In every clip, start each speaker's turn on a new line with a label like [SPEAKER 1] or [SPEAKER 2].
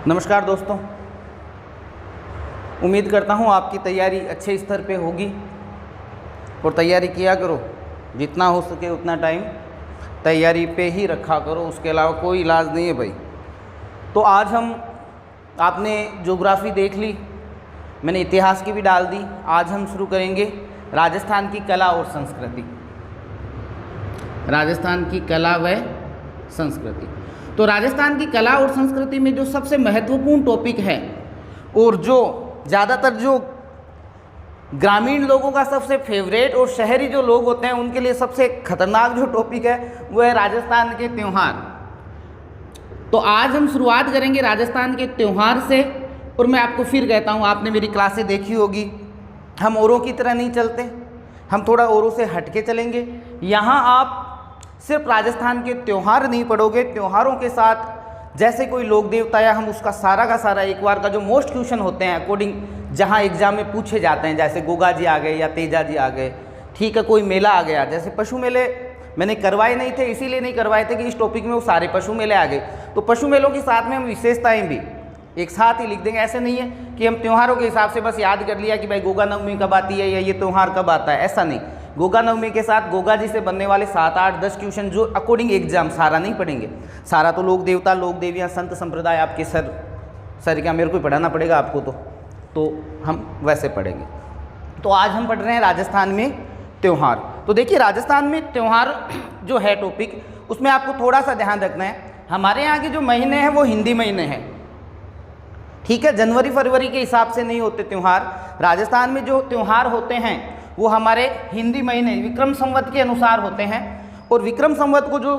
[SPEAKER 1] नमस्कार दोस्तों, उम्मीद करता हूँ आपकी तैयारी अच्छे स्तर पे होगी और तैयारी किया करो। जितना हो सके उतना टाइम तैयारी पे ही रखा करो, उसके अलावा कोई इलाज नहीं है भाई। तो आज आपने ज्योग्राफी देख ली, मैंने इतिहास की भी डाल दी। आज हम शुरू करेंगे राजस्थान की कला और संस्कृति। राजस्थान की कला व संस्कृति। तो राजस्थान की कला और संस्कृति में जो सबसे महत्वपूर्ण टॉपिक है और जो ज़्यादातर जो ग्रामीण लोगों का सबसे फेवरेट और शहरी जो लोग होते हैं उनके लिए सबसे खतरनाक जो टॉपिक है वो है राजस्थान के त्यौहार। तो आज हम शुरुआत करेंगे राजस्थान के त्यौहार से। और मैं आपको फिर कहता हूँ, आपने मेरी क्लासें देखी होगी, हम औरों की तरह नहीं चलते, हम थोड़ा औरों से हट के चलेंगे। यहाँ आप सिर्फ राजस्थान के त्यौहार नहीं पढ़ोगे, त्योहारों के साथ जैसे कोई लोक देवता या हम उसका सारा का सारा एक बार का जो मोस्ट क्वेश्चन होते हैं अकॉर्डिंग जहाँ एग्जाम में पूछे जाते हैं, जैसे गोगा जी आ गए या तेजा जी आ गए, ठीक है, कोई मेला आ गया। जैसे पशु मेले मैंने करवाए नहीं थे, इसीलिए नहीं करवाए थे कि इस टॉपिक में वो सारे पशु मेले आ गए। तो पशु मेलों के साथ में हम विशेषताएँ भी एक साथ ही लिख देंगे। ऐसे नहीं है कि हम त्योहारों के हिसाब से बस याद कर लिया कि भाई गोगा नवमी कब आती है या ये त्यौहार कब आता है, ऐसा नहीं। गोगा नवमी के साथ गोगा जी से बनने वाले 7, 8, 10 क्वेश्चन जो अकॉर्डिंग एग्जाम, सारा नहीं पढ़ेंगे। सारा तो लोक देवता, लोक देवियाँ, संत संप्रदाय आपके सर क्या मेरे को पढ़ाना पड़ेगा आपको, तो हम वैसे पढ़ेंगे। तो आज हम पढ़ रहे हैं राजस्थान में त्यौहार। तो देखिए राजस्थान में त्यौहार जो है टॉपिक, उसमें आपको थोड़ा सा ध्यान रखना है। हमारे यहाँ के जो महीने हैं वो हिंदी महीने हैं, ठीक है, जनवरी फरवरी के हिसाब से नहीं होते त्यौहार। राजस्थान में जो त्यौहार होते हैं वो हमारे हिंदी महीने विक्रम संवत के अनुसार होते हैं। और विक्रम संवत को जो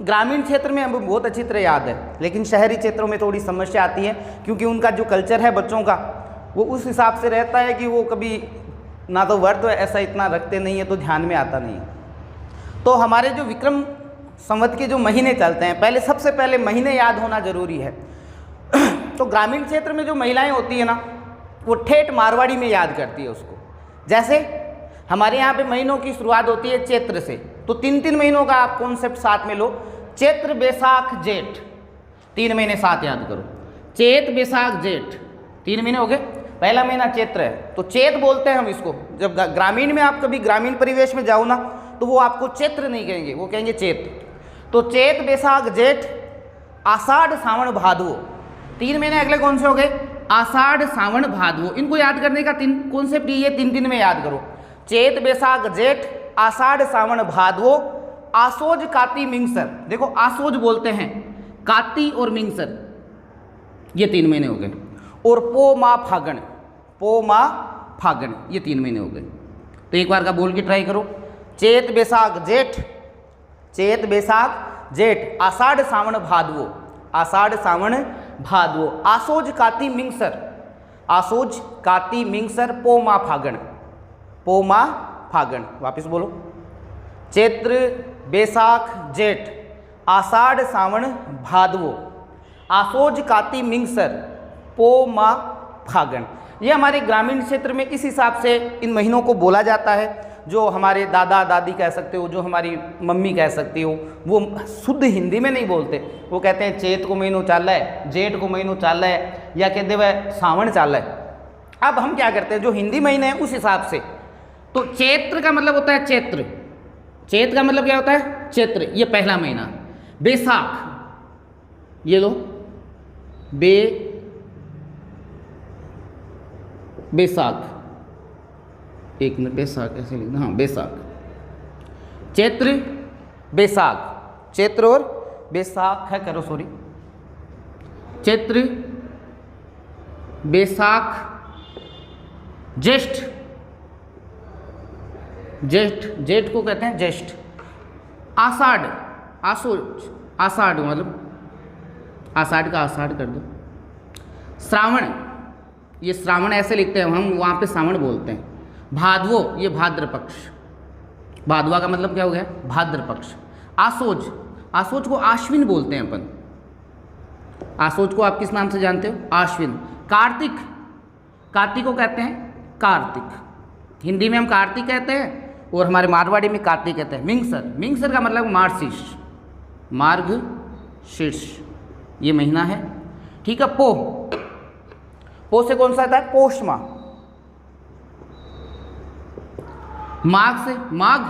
[SPEAKER 1] ग्रामीण क्षेत्र में हमें बहुत अच्छी तरह याद है, लेकिन शहरी क्षेत्रों में थोड़ी समस्या आती है क्योंकि उनका जो कल्चर है बच्चों का वो उस हिसाब से रहता है कि वो कभी ना तो व्रत ऐसा इतना रखते नहीं है, तो ध्यान में आता नहीं है। तो हमारे जो विक्रम संवत के जो महीने चलते हैं, पहले सबसे पहले महीने याद होना जरूरी है। तो ग्रामीण क्षेत्र में जो महिलाएं होती है ना, वो ठेठ मारवाड़ी में याद करती है उसको। जैसे हमारे यहाँ पे महीनों की शुरुआत होती है चैत्र से, तो 3 महीनों का आप कॉन्सेप्ट साथ में लो। चैत्र बैसाख जेठ, 3 महीने साथ याद करो। चैत बैसाख जेठ 3 महीने हो गए। पहला महीना चैत्र है, तो चैत बोलते हैं हम इसको। जब ग्रामीण में आप कभी ग्रामीण परिवेश में जाओ ना, तो वो आपको चैत्र नहीं कहेंगे, वो कहेंगे चैत। तो चैत बैसाख जेठ आषाढ़ सावन भादवो, 3 महीने अगले कौन से हो गए? आषाढ़ सावन भादवो। इनको याद करने का 3 कॉन्सेप्ट ये 3 में याद करो। चैत बैसाख जेठ आषाढ़ सावन भादवो, आसोज काती मिंगसर। देखो आसोज बोलते हैं, काती और मिंगसर, ये 3 महीने हो गए। और पो मा फागण, पो मा फागण, ये 3 महीने हो गए। तो एक बार का बोल के ट्राई करो। चैत बैसाख जेठ, चैत बैसाख जेठ आषाढ़ सावन भादवो, आषाढ़ सावन भादवो, आसोज काती मिंगसर, आसोज काती मिंगसर, पो मा फागण, पो मा फागण। वापिस बोलो। चैत्र बैसाख जेठ आषाढ़ सावन भादवो, आसोज काती मिंगसर, पो मा फागण। ये हमारे ग्रामीण क्षेत्र में इस हिसाब से इन महीनों को बोला जाता है। जो हमारे दादा दादी कह सकते हो, जो हमारी मम्मी कह सकती हो, वो शुद्ध हिंदी में नहीं बोलते, वो कहते हैं चैत को महीनों चाल रहा है, जेठ को महीनों चाल रहा है, या कहते वह सावन चाल रहा है। अब हम क्या करते हैं, जो हिंदी महीने हैं उस हिसाब से। तो चैत्र का मतलब होता है चैत्र, चैत का मतलब क्या होता है? चैत्र, ये पहला महीना। बैसाख, ये लो, बैसाख, एक मिनट, बैसाख ऐसे लिखना, हाँ बैसाख। चैत्र बैसाख, चैत्र और बैसाख है, करो सॉरी, चैत्र बैसाख ज्येष्ठ, ज्येष्ठ, जेठ को कहते हैं ज्येष्ठ। आषाढ़, आसोज, आषाढ़ मतलब आषाढ़ का आषाढ़ कर दो। श्रावण, ये श्रावण ऐसे लिखते हैं हम, वहाँ पे श्रावण बोलते हैं। भादवो, ये भाद्र पक्ष, भादवा का मतलब क्या हो गया? भाद्र पक्ष। आसोज, आसोज को आश्विन बोलते हैं अपन, आसोज को आप किस नाम से जानते हो? आश्विन। कार्तिक, कार्तिक को कहते हैं कार्तिक, हिंदी में हम कार्तिक कहते हैं और हमारे मारवाड़ी में कार्तिक कहते हैं। मिंगसर, मिंगसर का मतलब मार्गशीर्ष, मार्गशीर्ष ये महीना है। ठीक है। पो से कौन सा आता है? पोष माह। माघ से माघ,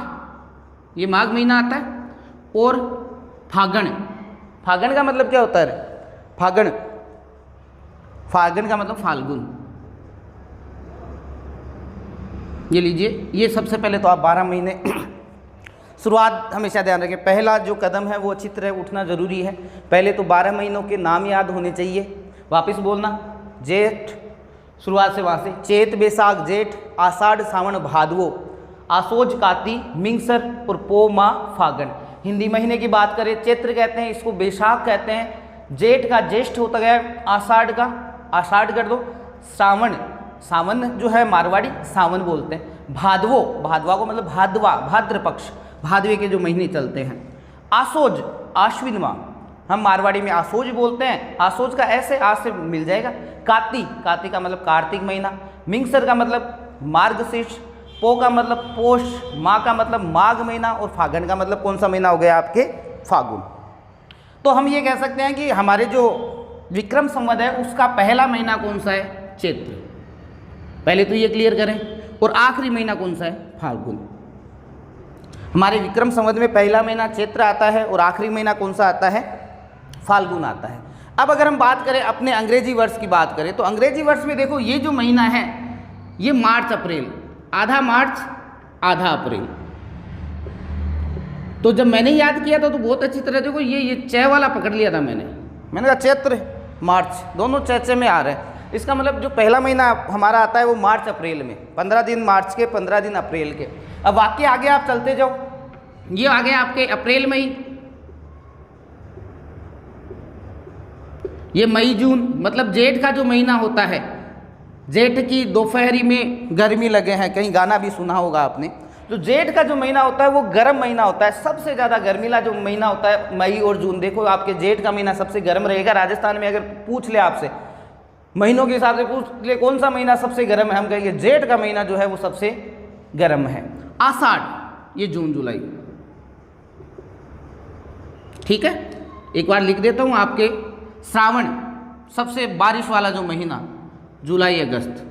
[SPEAKER 1] ये माघ महीना आता है। और फागण, फागण का मतलब क्या होता है? फागण, फागण का मतलब फाल्गुन। ये लीजिए, ये सबसे पहले तो आप 12 महीने शुरुआत हमेशा ध्यान रखें, पहला जो कदम है वो अच्छी तरह उठना ज़रूरी है। पहले तो 12 महीनों के नाम याद होने चाहिए। वापस बोलना, जेठ, शुरुआत से वहाँ से, चैत बैसाख जेठ, आषाढ़ सावन भादवो, आसोज काती मिंगसर और पो माह फागण। हिंदी महीने की बात करें, चैत्र कहते हैं, इसको बैसाख कहते हैं, जेठ का ज्येष्ठ होता गया, आषाढ़ का आषाढ़ कर दो, सावन, सावन जो है मारवाड़ी सावन बोलते हैं, भादवो, भादवा को मतलब भादवा, भाद्र पक्ष, भादवे के जो महीने चलते हैं, आसोज आश्विन माह, हम मारवाड़ी में आसोज बोलते हैं, आसोज का ऐसे आज से मिल जाएगा, काती, काती का मतलब कार्तिक महीना, मिंगसर का मतलब मार्गशीर्ष, पो का मतलब पोष, माह का मतलब माघ महीना, और फागण का मतलब कौन सा महीना हो गया आपके? फागुन। तो हम ये कह सकते हैं कि हमारे जो विक्रम संवत है उसका पहला महीना कौन सा है? चैत्र। पहले तो ये क्लियर करें। और आखिरी महीना कौन सा है? फाल्गुन। हमारे विक्रम संवत में पहला महीना चैत्र आता है और आखिरी महीना कौन सा आता है? फाल्गुन आता है। अब अगर हम बात करें अपने अंग्रेजी वर्ष की बात करें तो अंग्रेजी वर्ष में देखो ये जो महीना है ये मार्च अप्रैल, आधा मार्च आधा अप्रैल। तो जब मैंने याद किया था तो बहुत अच्छी तरह देखो ये चय वाला पकड़ लिया था मैंने कहा चैत्र मार्च दोनों चय में आ रहे हैं। इसका मतलब जो पहला महीना हमारा आता है वो मार्च अप्रैल में, 15 दिन मार्च के, 15 दिन अप्रैल के। अब वाक्य आगे आप चलते जाओ, ये आ गए आपके अप्रैल मई, ये मई जून, मतलब जेठ का जो महीना होता है, जेठ की दोपहरी में गर्मी लगे हैं, कहीं गाना भी सुना होगा आपने। तो जेठ का जो महीना होता है वो गर्म महीना होता है, सबसे ज़्यादा गर्मीला जो महीना होता है मई और जून। देखो आपके जेठ का महीना सबसे गर्म रहेगा। राजस्थान में अगर पूछ ले आपसे महीनों के हिसाब से पूछ ले कौन सा महीना सबसे गर्म है, हम कहेंगे जेठ का महीना जो है वो सबसे गर्म है। आषाढ़, ये जून जुलाई, ठीक है। एक बार लिख देता हूँ आपके, श्रावण सबसे बारिश वाला जो महीना, जुलाई अगस्त।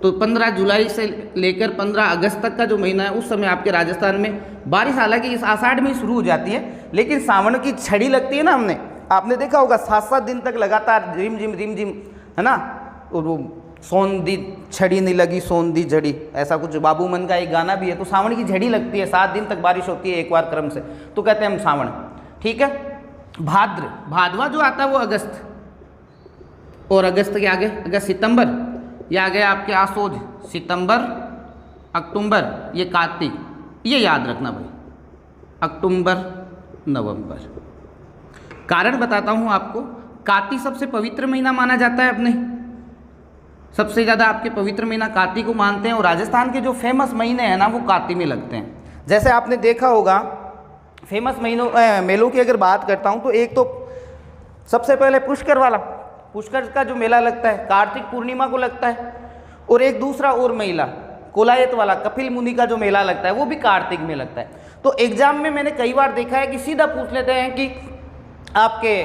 [SPEAKER 1] तो 15 जुलाई से लेकर 15 अगस्त तक का जो महीना है उस समय आपके राजस्थान में बारिश हालांकि इस आषाढ़ में ही शुरू हो जाती है, लेकिन सावन की छड़ी लगती है ना, हमने आपने देखा होगा 7-7 दिन तक लगातार रिम झिम है ना। और वो सोंधी छड़ी नहीं लगी सोंधी झड़ी, ऐसा कुछ बाबू मन का एक गाना भी है। तो सावन की झड़ी लगती है, 7 दिन तक बारिश होती है एक बार क्रम से, तो कहते हैं हम सावन, ठीक है। भाद्र, भादवा जो आता है वो अगस्त, और अगस्त के आगे अगस्त सितंबर, ये आ गया आपके आसोज, सितंबर अक्टूबर, ये कार्तिक, ये याद रखना भाई, अक्टूबर नवंबर। कारण बताता हूँ आपको, कार्तिक सबसे पवित्र महीना माना जाता है अपने, सबसे ज़्यादा आपके पवित्र महीना कार्तिक को मानते हैं। और राजस्थान के जो फेमस महीने हैं ना वो कार्तिक में लगते हैं। जैसे आपने देखा होगा फेमस मेलों की अगर बात करता हूँ तो एक तो सबसे पहले पुष्कर वाला, पुष्कर का जो मेला लगता है कार्तिक पूर्णिमा को लगता है। और एक दूसरा और मेला कोलायत वाला कपिल मुनि का जो मेला लगता है वो भी कार्तिक में लगता है। तो एग्जाम में मैंने कई बार देखा है कि सीधा पूछ लेते हैं कि आपके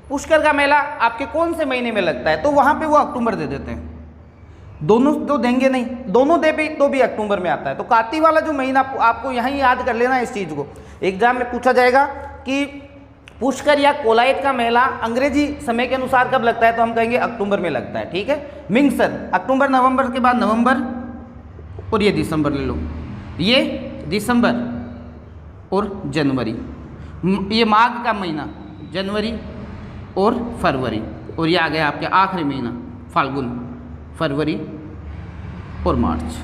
[SPEAKER 1] पुष्कर का मेला आपके कौन से महीने में लगता है, तो वहाँ पे वो अक्टूबर दे देते हैं। दोनों तो देंगे नहीं, दोनों दे भी तो भी अक्टूबर में आता है। तो कार्तिक वाला जो महीना आपको यहाँ ही याद कर लेना, इस चीज़ को एग्जाम में पूछा जाएगा कि पुष्कर या कोलायत का मेला अंग्रेजी समय के अनुसार कब लगता है, तो हम कहेंगे अक्टूबर में लगता है, ठीक है। मिंगसर अक्टूबर नवंबर के बाद नवंबर, और ये दिसंबर ले लो, ये दिसंबर और जनवरी, ये माघ का महीना जनवरी और फरवरी, और ये आ गया आपके आखिरी महीना फाल्गुन, फरवरी और मार्च,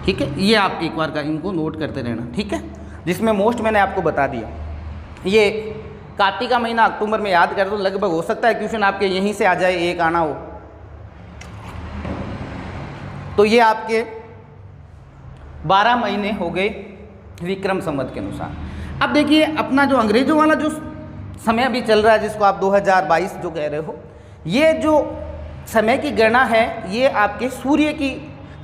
[SPEAKER 1] ठीक है। ये आप एक बार का इनको नोट करते रहना, ठीक है। जिसमें मोस्ट मैंने आपको बता दिया। ये कार्तिक का महीना अक्टूबर में याद कर दो, लगभग हो सकता है क्वेश्चन आपके यहीं से आ जाए, एक आना हो। तो ये आपके 12 महीने हो गए विक्रम संवत के अनुसार। अब देखिए अपना जो अंग्रेजों वाला जो समय अभी चल रहा है, जिसको आप 2022 जो कह रहे हो, ये जो समय की गणना है ये आपके सूर्य की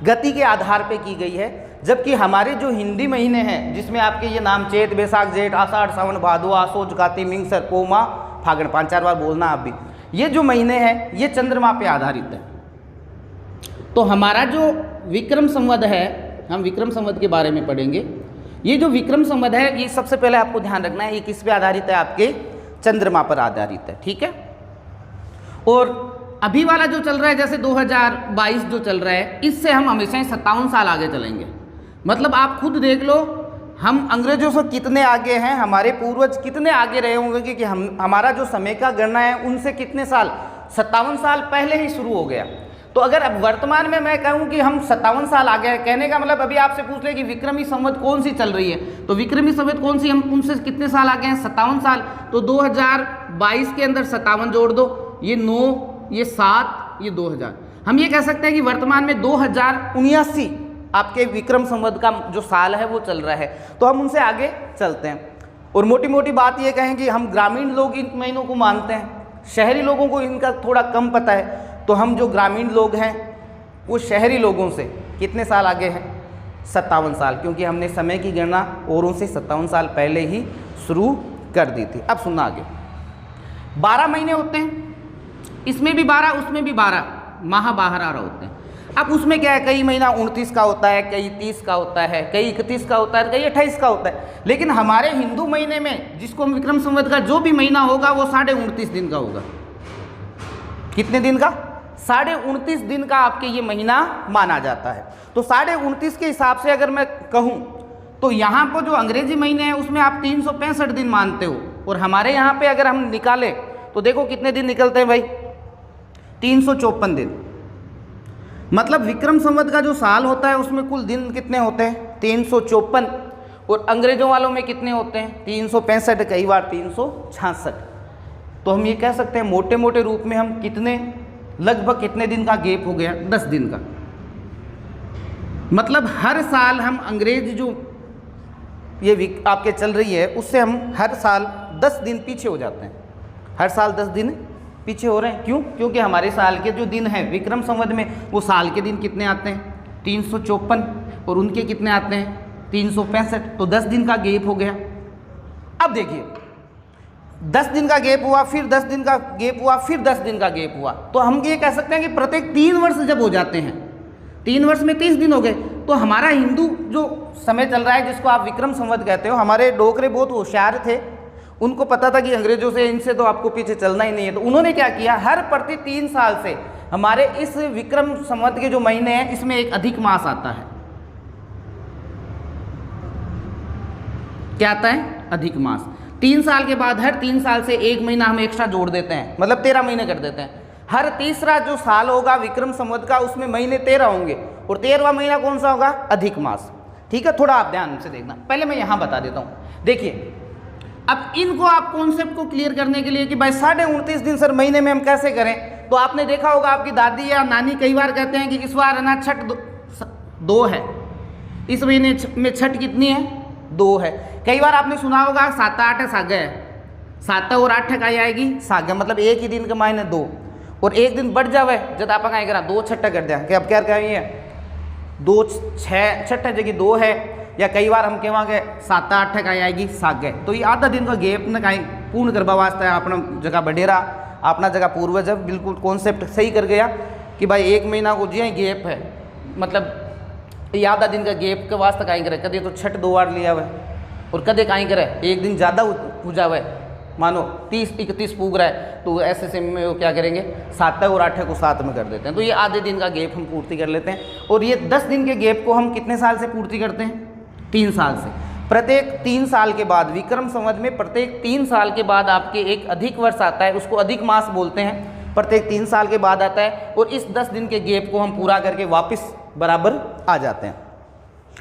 [SPEAKER 1] गति के आधार पे की गई है। जबकि हमारे जो हिंदी महीने हैं जिसमें आपके ये नाम चैत बैसाख जेठ आषाढ़ सावन भादो आसोज काती मिंगसर पोमा फागण, 5-4 बार बोलना आप भी। ये जो महीने हैं ये चंद्रमा पे आधारित है। तो हमारा जो विक्रम संवत है, हम विक्रम संवत के बारे में पढ़ेंगे। ये जो विक्रम संवत है ये सबसे पहले आपको ध्यान रखना है, ये किस पे आधारित है, आपके चंद्रमा पर आधारित है, ठीक है। और अभी वाला जो चल रहा है जैसे 2022 जो चल रहा है, इससे हम हमेशा 57 साल आगे चलेंगे। मतलब आप खुद देख लो हम अंग्रेजों से कितने आगे हैं, हमारे पूर्वज कितने आगे रहे होंगे कि हमारा जो समय का गणना है उनसे कितने साल, 57 साल पहले ही शुरू हो गया। तो अगर अब वर्तमान में मैं कहूँ कि हम 57 साल आगे हैं, कहने का मतलब अभी आपसे पूछ ले कि विक्रमी संवत कौन सी चल रही है, तो विक्रमी संवत कौन सी, हम उनसे कितने साल आगे हैं, 57 साल। तो 2022 के अंदर 57 जोड़ दो, ये 9, ये 7, ये 2000। हम ये कह सकते हैं कि वर्तमान में 2079 आपके विक्रम संवत का जो साल है वो चल रहा है। तो हम उनसे आगे चलते हैं। और मोटी मोटी बात ये कहें कि हम ग्रामीण लोग इन महीनों को मानते हैं, शहरी लोगों को इनका थोड़ा कम पता है। तो हम जो ग्रामीण लोग हैं वो शहरी लोगों से कितने साल आगे हैं, 57 साल, क्योंकि हमने समय की गणना औरों से 57 साल पहले ही शुरू कर दी थी। अब सुनना आगे, 12 महीने होते हैं, इसमें भी 12 उसमें भी 12 माह बाहर आ रहे होते हैं। अब उसमें क्या है, कई महीना 29 का होता है, कई 30 का होता है, कई 31 का होता है, कई 28 का होता है। लेकिन हमारे हिंदू महीने में जिसको हम विक्रम संवत का जो भी महीना होगा वो 29.5 दिन का होगा। कितने दिन का, 29.5 दिन का आपके ये महीना माना जाता है। तो 29.5 के हिसाब से अगर मैं कहूँ तो यहाँ पर जो अंग्रेजी महीने हैं उसमें आप 365 दिन मानते हो, और हमारे यहाँ पे अगर हम निकालें तो देखो कितने दिन निकलते हैं भाई, 354 दिन। मतलब विक्रम संवत का जो साल होता है उसमें कुल दिन कितने होते हैं, 354, और अंग्रेजों वालों में कितने होते हैं, 365, कई बार 366। तो हम ये कह सकते हैं मोटे मोटे रूप में हम कितने, लगभग कितने दिन का गैप हो गया, 10 दिन का। मतलब हर साल हम अंग्रेज जो ये आपके चल रही है उससे हम हर साल 10 दिन पीछे हो जाते हैं, हर साल 10 दिन पीछे हो रहे हैं। क्यों, क्योंकि हमारे साल के जो दिन हैं विक्रम संवत में वो साल के दिन कितने आते हैं, 354, और उनके कितने आते हैं, 365। तो 10 दिन का गैप हो गया। अब देखिए 10 दिन का गैप हुआ, फिर 10 दिन का गैप हुआ, फिर 10 दिन का गैप हुआ। तो हम ये कह सकते हैं कि प्रत्येक 3 वर्ष जब हो जाते हैं, 3 वर्ष में 30 दिन हो गए, तो हमारा हिंदू जो समय चल रहा है जिसको आप विक्रम संवत कहते हो, हमारे डोगरे बहुत होशियार थे, उनको पता था कि अंग्रेजों से इनसे तो आपको पीछे चलना ही नहीं है। तो उन्होंने क्या किया, हर प्रति 3 साल से हमारे इस विक्रम संवत के जो महीने हैं इसमें एक अधिक मास आता है। क्या आता है, अधिक मास। 3 साल के बाद हर 3 साल से 1 महीना हम एक्स्ट्रा जोड़ देते हैं, मतलब 13 महीने कर देते हैं। हर तीसरा जो साल होगा विक्रम संवत का उसमें महीने 13 होंगे, और 13वां महीना कौन सा होगा, अधिक मास। ठीक है, थोड़ा आप ध्यान से देखना। पहले मैं यहाँ बता देता हूँ। देखिए अब इनको आप कॉन्सेप्ट को क्लियर करने के लिए कि भाई 29.5 दिन सर महीने में हम कैसे करें, तो आपने देखा होगा आपकी दादी या नानी कई बार कहते हैं कि इस बार है ना छठ 2 है, इस महीने में छठ कितनी है, 2 है। कई बार आपने सुना होगा 7, 8 सागे है, 7 और 8 का आएगी सागे, मतलब एक ही दिन का मायने 2, और एक दिन बढ़ जावे जब आप कहें करा 2 छठा कर दिया कि अब क्या कहेंगे 2 6 छठा जगह 2 है, या कई बार हम कहेंगे 7, 8 का आएगी सागे। तो ये आधा दिन का गैप न कहीं पूर्ण करवा वास्ता है अपना जगह बढ़ेरा, अपना जगह पूर्वज बिल्कुल कॉन्सेप्ट सही कर गया कि भाई 1 महीना को जी गैप है, मतलब ये आधा दिन का गैप के वास्ते कहीं करे, कदे तो छठ 2 बार लिया हुआ और कदे कहीं करे एक दिन ज़्यादा पूजा हुआ है, मानो 30-31 पूग रहा है, तो ऐसे में वो क्या करेंगे 7 और 8 को साथ में कर देते हैं। तो ये आधे दिन का गैप हम पूर्ति कर लेते हैं, और ये 10 दिन के गैप को हम कितने साल से पूर्ति करते हैं, 3 साल से। प्रत्येक 3 साल के बाद विक्रम संवत में प्रत्येक 3 साल के बाद आपके एक अधिक वर्ष आता है, उसको अधिक मास बोलते हैं, प्रत्येक 3 साल के बाद आता है, और इस 10 दिन के गैप को हम पूरा करके वापस बराबर आ जाते हैं।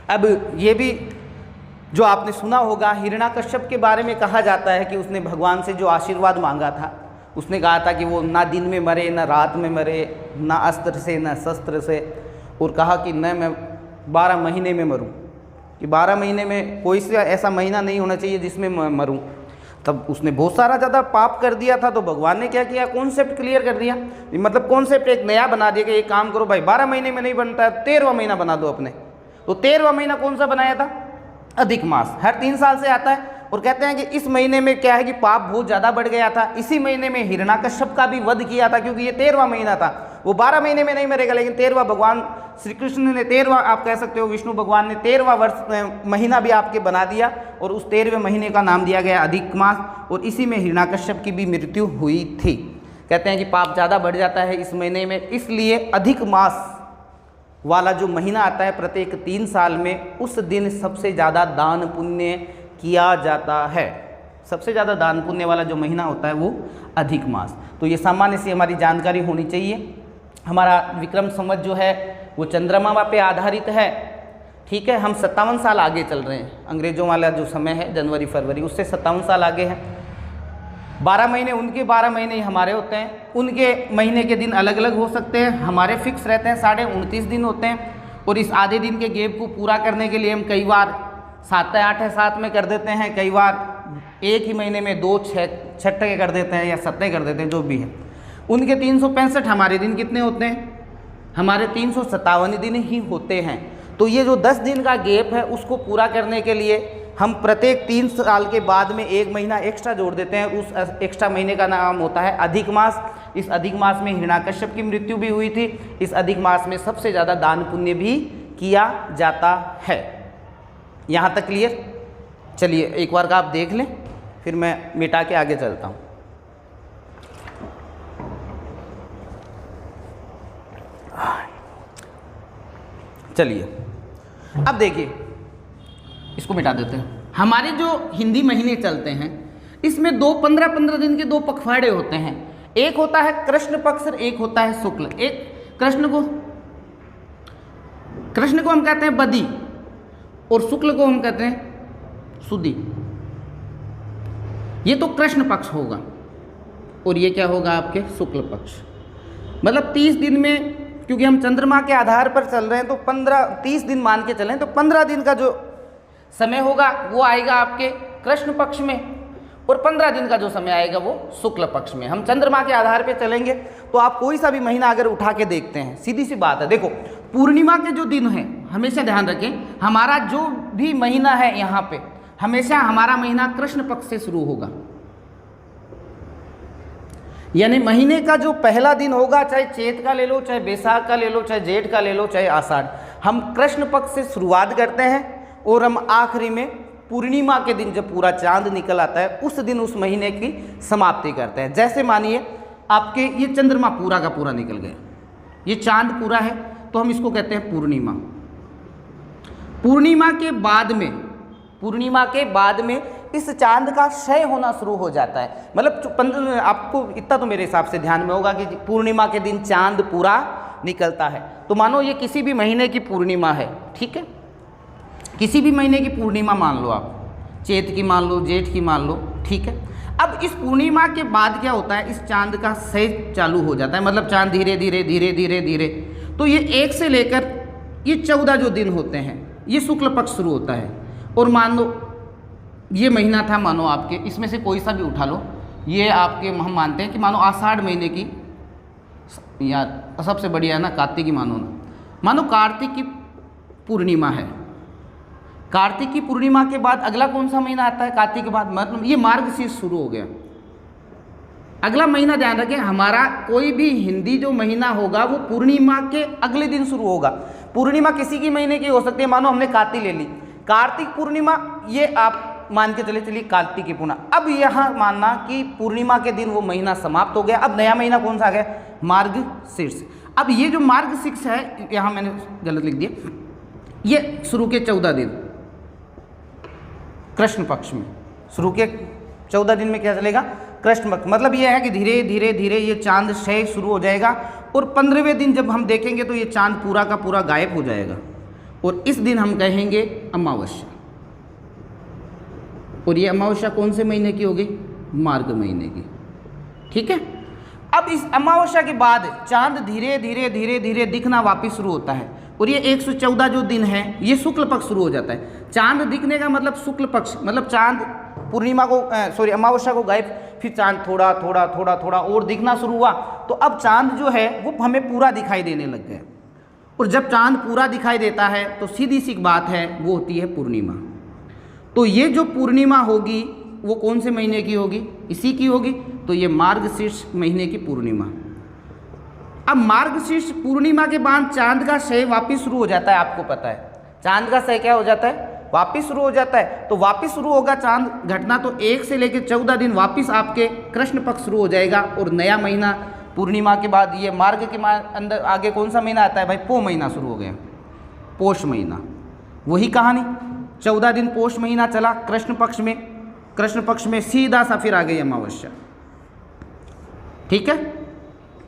[SPEAKER 1] अब ये भी जो आपने सुना होगा हिरण्याकश्यप के बारे में कहा जाता है कि उसने भगवान से जो आशीर्वाद मांगा था, उसने कहा था कि वो ना दिन में मरे ना रात में मरे, ना अस्त्र से ना शस्त्र से, और कहा कि न मैं 12 महीने में मरूं, कि 12 महीने में कोई सा ऐसा महीना नहीं होना चाहिए जिसमें मैं मरूं। तब उसने बहुत सारा ज़्यादा पाप कर दिया था, तो भगवान ने क्या किया, कॉन्सेप्ट क्लियर कर दिया, मतलब कॉन्सेप्ट एक नया बना दिया कि एक काम करो भाई 12 महीने में नहीं बनता है, 13वां महीना बना दो अपने। तो 13वां महीना कौन सा बनाया था, अधिक मास, हर 3 साल से आता है। और कहते हैं कि इस महीने में क्या है कि पाप बहुत ज़्यादा बढ़ गया था। इसी महीने में हिरण्यकश्यप का भी वध किया था, क्योंकि ये 13वां महीना था। वो 12 महीने में नहीं मरेगा, लेकिन 13वां भगवान श्री कृष्ण ने 13वां, आप कह सकते हो विष्णु भगवान ने 13वां वर्ष महीना भी आपके बना दिया, और उस 13वें महीने का नाम दिया गया अधिक मास, और इसी में हिरण्यकश्यप की भी मृत्यु हुई थी। कहते हैं कि पाप ज़्यादा बढ़ जाता है इस महीने में, इसलिए अधिक मास वाला जो महीना आता है प्रत्येक 3 साल में, उस दिन सबसे ज़्यादा दान पुण्य किया जाता है। सबसे ज़्यादा दान पुण्य वाला जो महीना होता है वो अधिक मास। तो ये सामान्य सी हमारी जानकारी होनी चाहिए। हमारा विक्रम संवत जो है वो चंद्रमा पे आधारित है, ठीक है। हम 57 साल आगे चल रहे हैं, अंग्रेज़ों वाला जो समय है जनवरी फरवरी, उससे 57 साल आगे है। 12 महीने उनके, 12 महीने ही हमारे होते हैं। उनके महीने के दिन अलग अलग हो सकते हैं, हमारे फिक्स रहते हैं, 29.5 दिन होते हैं। और इस आधे दिन के गैप को पूरा करने के लिए हम कई बार 7 या 8 है 7 में कर देते हैं, कई बार एक ही महीने में 2 6 कर देते हैं या 7 कर देते हैं, जो भी है। उनके 365, हमारे दिन कितने होते हैं? हमारे 357 दिन ही होते हैं। तो ये जो 10 दिन का गैप है उसको पूरा करने के लिए हम प्रत्येक 3 साल के बाद में 1 महीना एक्स्ट्रा जोड़ देते हैं। उस एक्स्ट्रा महीने का नाम होता है अधिक मास। इस अधिक मास में हिरण्यकश्यप की मृत्यु भी हुई थी। इस अधिक मास में सबसे ज़्यादा दान पुण्य भी किया जाता है। यहाँ तक क्लियर? चलिए एक बार का आप देख लें, फिर मैं मिटा के आगे चलता हूँ। चलिए अब देखिए, इसको मिटा देते हैं। हमारे जो हिंदी महीने चलते हैं इसमें 2 15-15 दिन के 2 पखवाड़े होते हैं। एक होता है कृष्ण पक्ष और एक होता है शुक्ल। एक कृष्ण को हम कहते हैं बदी, और शुक्ल को हम कहते हैं सुदी। ये तो कृष्ण पक्ष होगा, और ये क्या होगा आपके शुक्ल पक्ष। मतलब 30 दिन में, क्योंकि हम चंद्रमा के आधार पर चल रहे हैं तो 30 दिन मान के चलें, तो 15 दिन का जो समय होगा वो आएगा आपके कृष्ण पक्ष में, और 15 दिन का जो समय आएगा वो शुक्ल पक्ष में। हम चंद्रमा के आधार पे चलेंगे तो आप कोई सा भी महीना अगर उठा के देखते हैं, सीधी सी बात है। देखो पूर्णिमा के जो दिन हैं, हमेशा ध्यान रखें, हमारा जो भी महीना है यहाँ पे, हमेशा हमारा महीना कृष्ण पक्ष से शुरू होगा। यानी महीने का जो पहला दिन होगा, चाहे चैत का ले लो, चाहे बैसाख का ले लो, चाहे जेठ का ले लो, चाहे आषाढ़, हम कृष्ण पक्ष से शुरुआत करते हैं और हम आखिरी में पूर्णिमा के दिन जब पूरा चांद निकल आता है उस दिन उस महीने की समाप्ति करते हैं। जैसे मानिए आपके ये चंद्रमा पूरा का पूरा निकल गया, ये चांद पूरा है, तो हम इसको कहते हैं पूर्णिमा। पूर्णिमा के बाद में इस चांद का क्षय होना शुरू हो जाता है। मतलब आपको इतना तो मेरे हिसाब से ध्यान में होगा कि पूर्णिमा के दिन चांद पूरा निकलता है। तो मानो ये किसी भी महीने की पूर्णिमा है, ठीक है, किसी भी महीने की पूर्णिमा मान लो आप, चैत की मान लो, जेठ की मान लो, ठीक है। अब इस पूर्णिमा के बाद क्या होता है, इस चांद का क्षय चालू हो जाता है। मतलब चांद धीरे धीरे, तो ये 1 से लेकर ये 14 जो दिन होते हैं, ये शुक्ल पक्ष शुरू होता है। और मान लो ये महीना था, मानो आपके इसमें से कोई सा भी उठा लो, ये आपके हम मानते हैं कि मानो आषाढ़ महीने की, या सबसे बढ़िया है ना कार्तिक की, मानो कार्तिक की पूर्णिमा है। कार्तिक की पूर्णिमा के बाद अगला कौन सा महीना आता है कार्तिक के बाद? मतलब ये मार्गशीर्ष शुरू हो गया। अगला महीना ध्यान रखें, हमारा कोई भी हिंदी जो महीना होगा वो पूर्णिमा के अगले दिन शुरू होगा। पूर्णिमा किसी की महीने की हो सकती है, मानो हमने कार्तिक ले ली, कार्तिक पूर्णिमा, ये आप मान के चलिए कार्तिक की पूर्णिमा। अब यहाँ मानना कि पूर्णिमा के दिन वो महीना समाप्त हो गया। अब नया महीना कौन सा आ गया? मार्गशीर्ष। अब ये जो मार्गशीर्ष है, यहाँ मैंने गलत लिख दिया, ये शुरू के 14 दिन कृष्ण पक्ष में, शुरू के 14 दिन में क्या चलेगा? कृष्ण पक्ष। मतलब ये है कि धीरे धीरे ये चांद क्षय शुरू हो जाएगा, और 15वें दिन जब हम देखेंगे तो ये चांद पूरा का पूरा गायब हो जाएगा, और इस दिन हम कहेंगे अमावस्या। और ये अमावस्या कौन से महीने की होगी? मार्ग महीने की, ठीक है। अब इस अमावस्या के बाद चांद धीरे धीरे दिखना वापिस शुरू होता है, और ये 114 जो दिन है ये शुक्ल पक्ष शुरू हो जाता है। चांद दिखने का मतलब शुक्ल पक्ष, मतलब चांद पूर्णिमा को अमावस्या को गायब, फिर चांद थोड़ा और दिखना शुरू हुआ, तो अब चांद जो है वो हमें पूरा दिखाई देने लग गया। और जब चांद पूरा दिखाई देता है तो सीधी सी बात है वो होती है पूर्णिमा। तो ये जो पूर्णिमा होगी वो कौन से महीने की होगी? इसी की होगी। तो ये मार्गशीर्ष महीने की पूर्णिमा। अब मार्गशीर्ष पूर्णिमा के बाद चांद का क्षय वापिस शुरू हो जाता है। आपको पता है चांद का क्षय क्या हो जाता है? वापिस शुरू हो जाता है। तो वापिस शुरू होगा चांद घटना तो 1 से लेकर 14 दिन वापिस आपके कृष्ण पक्ष शुरू हो जाएगा। और नया महीना पूर्णिमा के बाद ये मार्ग के अंदर आगे कौन सा महीना आता है भाई? पो महीना शुरू हो गया, पोष महीना। वही कहानी 14 दिन पोष महीना चला कृष्ण पक्ष में सीधा सा फिर आ गई अमावस्या। ठीक है,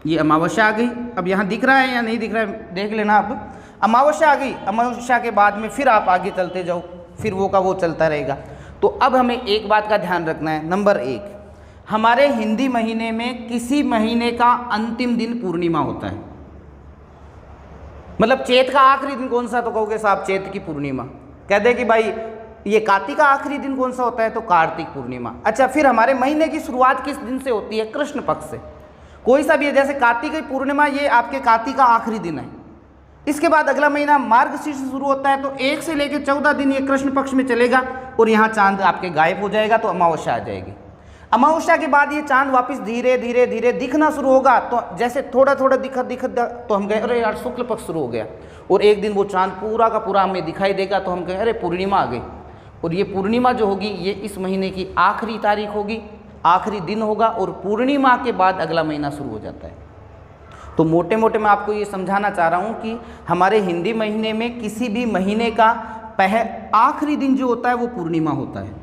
[SPEAKER 1] ये अमावस्या आ गई। अब यहाँ दिख रहा है या नहीं दिख रहा है देख लेना आप। अमावस्या आ गई, अमावस्या के बाद में फिर आप आगे चलते जाओ, फिर वो का वो चलता रहेगा। तो अब हमें एक बात का ध्यान रखना है। नंबर 1, हमारे हिंदी महीने में किसी महीने का अंतिम दिन पूर्णिमा होता है। मतलब चैत का आखिरी दिन कौन सा? तो कहोगे साहब चैत की पूर्णिमा। कह दे कि भाई ये कार्तिक का आखिरी दिन कौन सा होता है? तो कार्तिक पूर्णिमा। अच्छा, फिर हमारे महीने की शुरुआत किस दिन से होती है? कृष्ण पक्ष से। कोई सा भी है, जैसे कार्तिक की पूर्णिमा ये आपके कार्तिक का आखिरी दिन है। इसके बाद अगला महीना मार्गशीर्ष शुरू होता है, तो 1 से लेकर 14 दिन ये कृष्ण पक्ष में चलेगा और यहाँ चांद आपके गायब हो जाएगा, तो अमावस्या आ जाएगी। अमावस्या के बाद ये चांद वापस धीरे धीरे धीरे दिखना शुरू होगा। तो जैसे थोड़ा थोड़ा दिखत तो हम कहें अरे यार शुक्ल पक्ष शुरू हो गया। और एक दिन वो चांद पूरा का पूरा हमें दिखाई देगा, तो हम कहें अरे पूर्णिमा आ गई। और ये पूर्णिमा जो होगी ये इस महीने की आखिरी तारीख होगी, आखिरी दिन होगा। और पूर्णिमा के बाद अगला महीना शुरू हो जाता है। तो मोटे मोटे मैं आपको ये समझाना चाह रहा हूँ कि हमारे हिंदी महीने में किसी भी महीने का आखिरी दिन जो होता है वो पूर्णिमा होता है।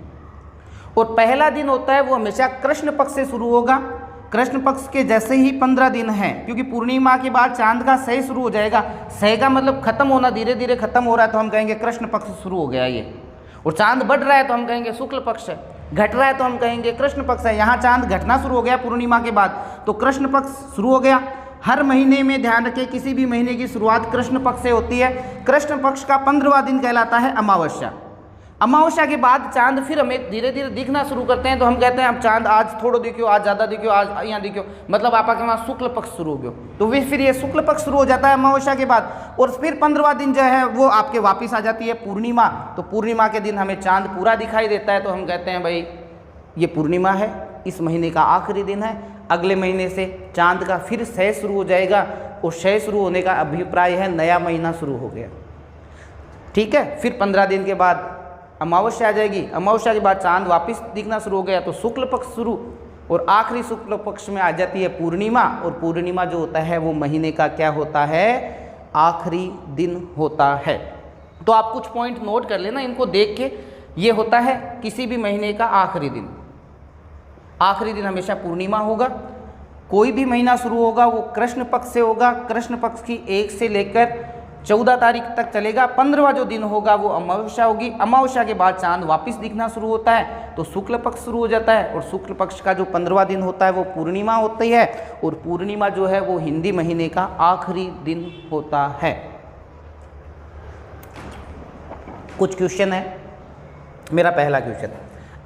[SPEAKER 1] और पहला दिन होता है वो हमेशा कृष्ण पक्ष से शुरू होगा। कृष्ण पक्ष के जैसे ही 15 दिन हैं, क्योंकि पूर्णिमा के बाद चांद का क्षय शुरू हो जाएगा। क्षय का मतलब खत्म होना, धीरे धीरे खत्म हो रहा है, तो हम कहेंगे कृष्ण पक्ष शुरू हो गया ये। और चांद बढ़ रहा है तो हम कहेंगे शुक्ल पक्ष है, घट रहा है तो हम कहेंगे कृष्ण पक्ष है। यहाँ चांद घटना शुरू हो गया पूर्णिमा के बाद, तो कृष्ण पक्ष शुरू हो गया। हर महीने में ध्यान रखें किसी भी महीने की शुरुआत कृष्ण पक्ष से होती है। कृष्ण पक्ष का 15वां दिन कहलाता है अमावस्या। अमावस्या के बाद चांद फिर हमें धीरे धीरे दिखना शुरू करते हैं, तो हम कहते हैं अब चांद आज थोड़ा दिखियो, आज ज़्यादा दिखियो, आज यहाँ दिखियो, मतलब आपके वहाँ शुक्ल पक्ष शुरू हो गया। तो फिर ये शुक्ल पक्ष शुरू हो जाता है अमावस्या के बाद। और फिर 15वां दिन जो है वो आपके वापिस आ जाती है पूर्णिमा। तो पूर्णिमा के दिन हमें चांद पूरा दिखाई देता है, तो हम कहते हैं भाई ये पूर्णिमा है, इस महीने का आखिरी दिन है। अगले महीने से चांद का फिर क्षय शुरू हो जाएगा, और क्षय शुरू होने का अभिप्राय है नया महीना शुरू हो गया। ठीक है, फिर 15 दिन के बाद अमावस्या आ जाएगी। अमावस्या के बाद चांद वापस दिखना शुरू हो गया, तो शुक्ल पक्ष शुरू, और आखिरी शुक्ल पक्ष में आ जाती है पूर्णिमा। और पूर्णिमा जो होता है वो महीने का क्या होता है? आखिरी दिन होता है। तो आप कुछ पॉइंट नोट कर लेना, इनको देख के। ये होता है किसी भी महीने का आखिरी दिन। आखिरी दिन हमेशा पूर्णिमा होगा। कोई भी महीना शुरू होगा वो कृष्ण पक्ष से होगा। कृष्ण पक्ष की 1 से लेकर 14 तारीख तक चलेगा। 15वां जो दिन होगा वो अमावस्या होगी। अमावस्या के बाद चांद वापस दिखना शुरू होता है, तो शुक्ल पक्ष शुरू हो जाता है। और शुक्ल पक्ष का जो 15वां दिन होता है वो पूर्णिमा होती है। और पूर्णिमा जो है वो हिंदी महीने का आखिरी दिन होता है। कुछ क्वेश्चन है। मेरा पहला क्वेश्चन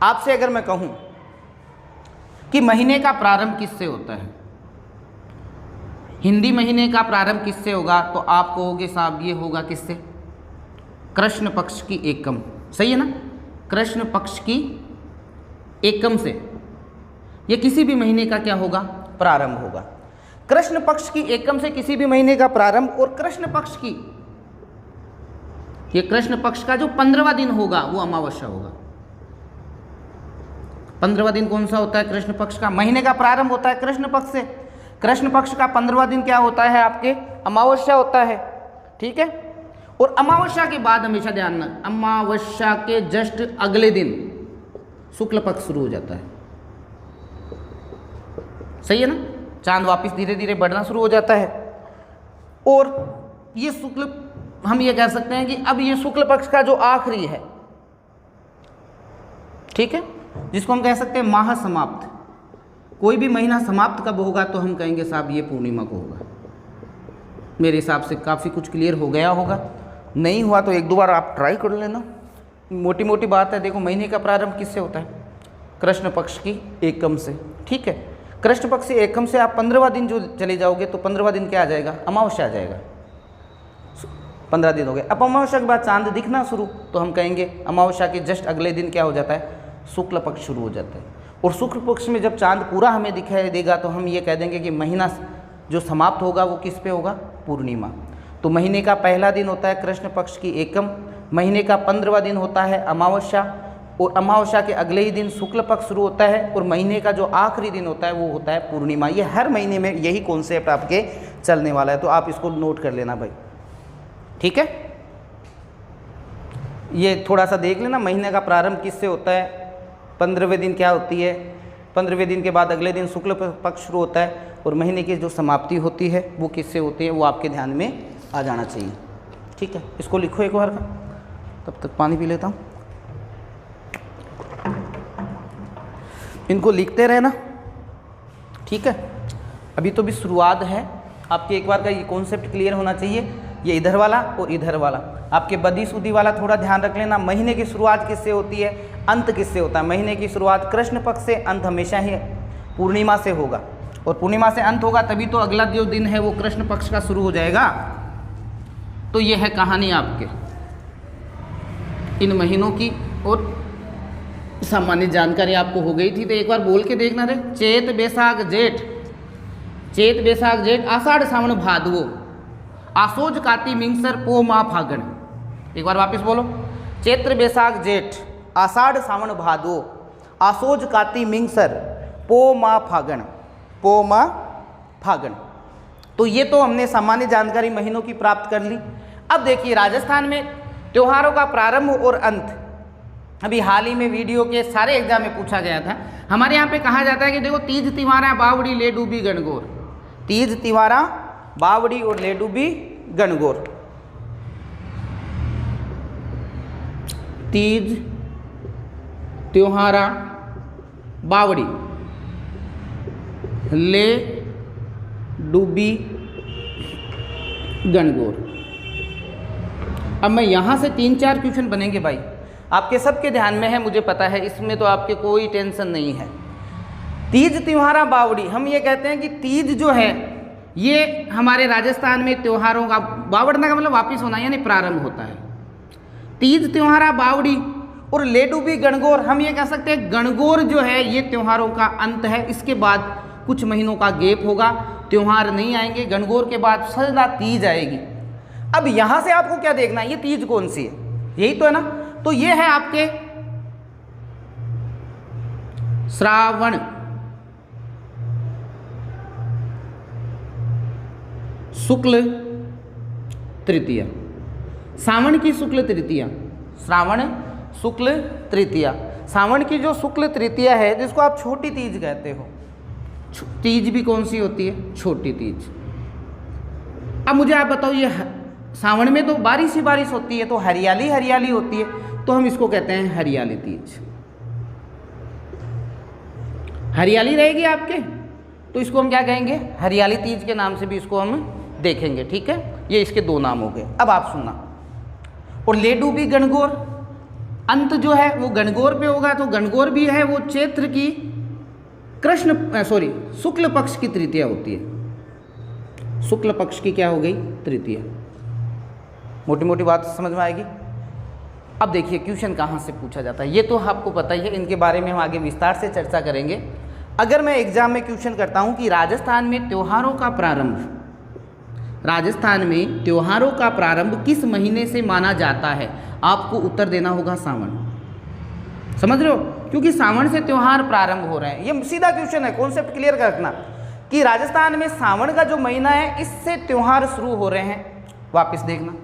[SPEAKER 1] आपसे, अगर मैं कहूँ कि महीने का प्रारंभ किससे होता है? हिंदी महीने का प्रारंभ किससे होगा? तो आप कहोगे साहब ये होगा किससे? कृष्ण पक्ष की एकम। सही है ना? कृष्ण पक्ष की एकम से ये किसी भी महीने का क्या होगा? प्रारंभ होगा। कृष्ण पक्ष की एकम से किसी भी महीने का प्रारंभ। और कृष्ण पक्ष की ये कृष्ण पक्ष का जो 15वां दिन होगा वो अमावस्या होगा। 15वां दिन कौन सा होता है? कृष्ण पक्ष का। महीने का प्रारंभ होता है कृष्ण पक्ष से। कृष्ण पक्ष का 15वां दिन क्या होता है आपके? अमावस्या होता है। ठीक है। और अमावस्या के बाद हमेशा ध्यान रखना, अमावस्या के जस्ट अगले दिन शुक्ल पक्ष शुरू हो जाता है। सही है ना? चांद वापस धीरे धीरे बढ़ना शुरू हो जाता है। और ये शुक्ल, हम ये कह सकते हैं कि अब ये शुक्ल पक्ष का जो आखिरी है, ठीक है, जिसको हम कह सकते हैं माह समाप्त। कोई भी महीना समाप्त कब होगा तो हम कहेंगे साहब ये पूर्णिमा को होगा। मेरे हिसाब से काफ़ी कुछ क्लियर हो गया होगा। नहीं हुआ तो एक दो बार आप ट्राई कर लेना। मोटी मोटी बात है। देखो, महीने का प्रारंभ किससे होता है? कृष्ण पक्ष की एकम से। ठीक है। कृष्ण पक्ष से एकम से आप 15वां दिन जो चले जाओगे तो 15वां दिन क्या आ जाएगा? अमावस्या आ जाएगा। 15 दिन हो गए। अब अमावस्या के बाद चांद दिखना शुरू, तो हम कहेंगे अमावस्या के जस्ट अगले दिन क्या हो जाता है, शुक्ल पक्ष शुरू हो जाता है। और शुक्ल पक्ष में जब चांद पूरा हमें दिखाई देगा तो हम ये कह देंगे कि महीना जो समाप्त होगा वो किस पे होगा, पूर्णिमा। तो महीने का पहला दिन होता है कृष्ण पक्ष की एकम, महीने का 15वां दिन होता है अमावस्या, और अमावस्या के अगले ही दिन शुक्ल पक्ष शुरू होता है, और महीने का जो आखिरी दिन होता है वो होता है पूर्णिमा। ये हर महीने में यही कॉन्सेप्ट आपके चलने वाला है, तो आप इसको नोट कर लेना भाई, ठीक है। ये थोड़ा सा देख लेना, महीने का प्रारंभ किससे होता है, 15वें दिन क्या होती है, 15वें दिन के बाद अगले दिन शुक्ल पक्ष शुरू होता है, और महीने की जो समाप्ति होती है वो किससे होती है, वो आपके ध्यान में आ जाना चाहिए, ठीक है। इसको लिखो एक बार, तब तक पानी पी लेता हूँ। इनको लिखते रहना, ठीक है। अभी तो भी शुरुआत है आपके, एक बार का ये कॉन्सेप्ट क्लियर होना चाहिए। ये इधर वाला और इधर वाला, आपके बदी सुदी वाला थोड़ा ध्यान रख लेना। महीने की शुरुआत किससे होती है, अंत किससे होता है। महीने की शुरुआत कृष्ण पक्ष से, अंत हमेशा ही पूर्णिमा से होगा, और पूर्णिमा से अंत होगा तभी तो अगला जो दिन है वो कृष्ण पक्ष का शुरू हो जाएगा। तो ये है कहानी आपके इन महीनों की, और सामान्य जानकारी आपको हो गई थी, तो एक बार बोल के देखना रे। चैत बैसाख जेठ, चैत बैसाख जेठ आषाढ़ सावन भादवो, आसोज काती मिंगसर पो माह फागण। एक बार वापस बोलो, चैत्र बैसाख जेठ आषाढ़ सावन भादवो, आसोज काती मिंगसर पो माह फागण, पो माह फागण। तो ये तो हमने सामान्य जानकारी महीनों की प्राप्त कर ली। अब देखिए राजस्थान में त्योहारों का प्रारंभ और अंत, अभी हाल ही में वीडियो के सारे एग्जाम में पूछा गया था। हमारे यहाँ पे कहा जाता है कि देखो तीज तिवारा बावड़ी ले डूबी गणगौर, तीज तिवारा बावड़ी और ले डूबी गणगौर। तीज त्योहारा बावड़ी ले डूबी गणगौर। अब मैं यहाँ से 3-4 क्वेश्चन बनेंगे भाई, आपके सबके ध्यान में है, मुझे पता है, इसमें तो आपके कोई टेंशन नहीं है। तीज त्योहारा बावड़ी, हम ये कहते हैं कि तीज जो है ये हमारे राजस्थान में त्योहारों का, बावड़ना का मतलब वापिस होना यानी प्रारंभ होता है। तीज त्योहारा बावड़ी और ले डूबी गणगौर, हम ये कह सकते हैं गणगौर जो है ये त्योहारों का अंत है। इसके बाद कुछ महीनों का गैप होगा, त्योहार नहीं आएंगे। गणगौर के बाद सजला तीज आएगी। अब यहाँ से आपको क्या देखना है, ये तीज कौन सी है, यही तो है ना। तो ये है आपके श्रावण, शुक्ल तृतीया, सावन की शुक्ल तृतीया, श्रावण शुक्ल तृतीया, सावन की जो शुक्ल तृतीया है जिसको आप छोटी तीज कहते हो। तीज भी कौन सी होती है, छोटी तीज। अब मुझे आप बताओ, ये सावन में तो बारिश ही बारिश होती है, तो हरियाली हरियाली होती है, तो हम इसको कहते हैं हरियाली तीज। हरियाली रहेगी आपके, तो इसको हम क्या कहेंगे, हरियाली तीज के नाम से भी इसको हम देखेंगे, ठीक है। ये इसके 2 नाम हो गए। अब आप सुनना, और ले डूबी गणगौर, अंत जो है वो गणगौर पे होगा, तो गणगौर भी है वो चैत्र की शुक्ल पक्ष की तृतीया होती है। शुक्ल पक्ष की क्या हो गई, तृतीया। मोटी मोटी बात समझ में आएगी। अब देखिए क्वेश्चन कहाँ से पूछा जाता है, ये तो आपको पता ही है, इनके बारे में हम आगे विस्तार से चर्चा करेंगे। अगर मैं एग्जाम में क्वेश्चन करता हूँ कि राजस्थान में त्योहारों का प्रारंभ, राजस्थान में त्योहारों का प्रारंभ किस महीने से माना जाता है, आपको उत्तर देना होगा सावन। समझ रहे हो, क्योंकि सावन से त्योहार प्रारंभ हो रहे हैं। ये सीधा क्वेश्चन है, कॉन्सेप्ट क्लियर कर रखना कि राजस्थान में सावन का जो महीना है इससे त्योहार शुरू हो रहे हैं। वापस देखना,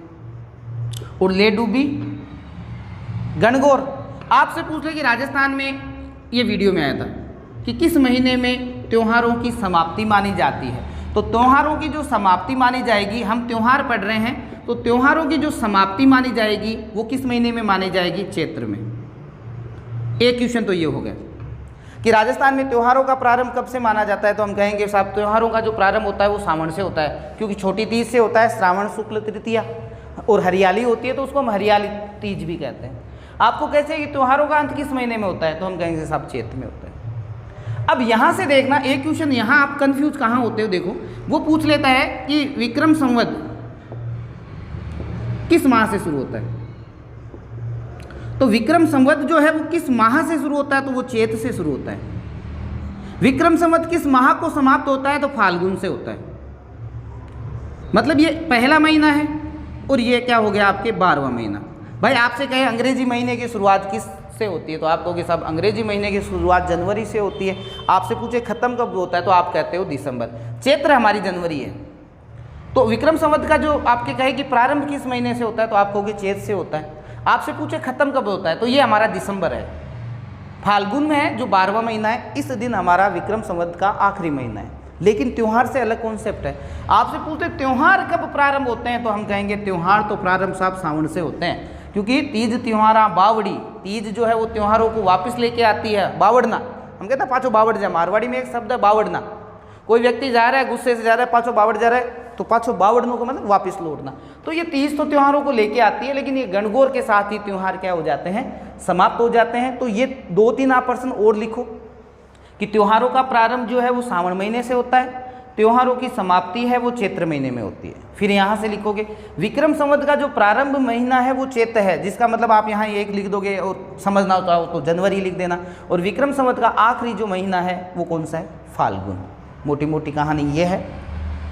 [SPEAKER 1] और ले डूबी गणगौर, आपसे पूछ ले कि राजस्थान में, ये वीडियो में आया था कि किस महीने में त्योहारों की समाप्ति मानी जाती है। तो त्योहारों की जो समाप्ति मानी जाएगी, हम त्योहार पढ़ रहे हैं, तो त्योहारों की जो समाप्ति मानी जाएगी वो किस महीने में मानी जाएगी, चैत्र में। एक क्वेश्चन तो ये हो गया कि राजस्थान में त्योहारों का प्रारंभ कब से माना जाता है, तो हम कहेंगे साहब त्योहारों का जो प्रारंभ होता है वो सावन से होता है, क्योंकि छोटी तीज से होता है, श्रावण शुक्ल तृतीया, और हरियाली होती है तो उसको हम हरियाली तीज भी कहते हैं। आपको कैसे कि त्योहारों का अंत किस महीने में होता है, तो हम कहेंगे साहब चैत्र में होता है। अब यहाँ से देखना एक क्वेश्चन, यहाँ आप कंफ्यूज कहाँ होते हो, देखो वो पूछ लेता है कि विक्रम संवत किस माह से शुरू होता है? तो विक्रम संवत जो है वो किस माह से शुरू होता है? तो वो चैत से शुरू होता है। विक्रम संवत किस माह को समाप्त होता है? तो फाल्गुन से होता है। मतलब ये पहला महीना है और ये क्या हो गया आपके 12वां महीना। भाई आपसे कहे अंग्रेजी महीने की शुरुआत किस से होती है, तो आप कहोगे साहब अंग्रेजी महीने की शुरुआत जनवरी से होती है। आपसे पूछे खत्म कब होता है, तो आप कहते हो दिसंबर। चैत्र हमारी जनवरी है। तो विक्रम संवत का जो आपके कहे कि प्रारंभ किस महीने से होता है, तो आप कहोगे चैत से होता है। आपसे पूछे खत्म कब होता है, तो ये हमारा दिसंबर है। फाल्गुन में है जो 12वां महीना है, इस दिन हमारा विक्रम संवत का आखिरी महीना है। लेकिन त्यौहार से अलग कॉन्सेप्ट है। आपसे पूछते त्यौहार कब प्रारंभ होते हैं, तो हम कहेंगे त्यौहार तो प्रारंभ साहब सावन से होते हैं, क्योंकि तीज त्योहारा बावड़ी, तीज जो है वो त्योहारों को वापस लेके आती है। बावड़ना हम कहते हैं पाछो बावड़ जा, मारवाड़ी में एक शब्द है बावड़ना। कोई व्यक्ति जा रहा है गुस्से से जा रहा है, पाछो बावड़ जा रहा है, तो पाछो बावड़नों को मतलब वापस लौटना। तो ये तीज तो त्योहारों को लेके आती है, लेकिन ये गणगौर के साथ ही त्योहार क्या हो जाते हैं, समाप्त हो जाते हैं। तो ये 2-3 आप प्रश्न और लिखो कि त्योहारों का प्रारंभ जो है वो सावन महीने से होता है, त्योहारों की समाप्ति है वो चैत्र महीने में होती है। फिर यहाँ से लिखोगे विक्रम संवत का जो प्रारंभ महीना है वो चैत्र है, जिसका मतलब आप यहाँ एक लिख दोगे और समझना चाहो तो जनवरी लिख देना। और विक्रम संवत का आखिरी जो महीना है वो कौन सा है, फाल्गुन। मोटी मोटी कहानी ये है,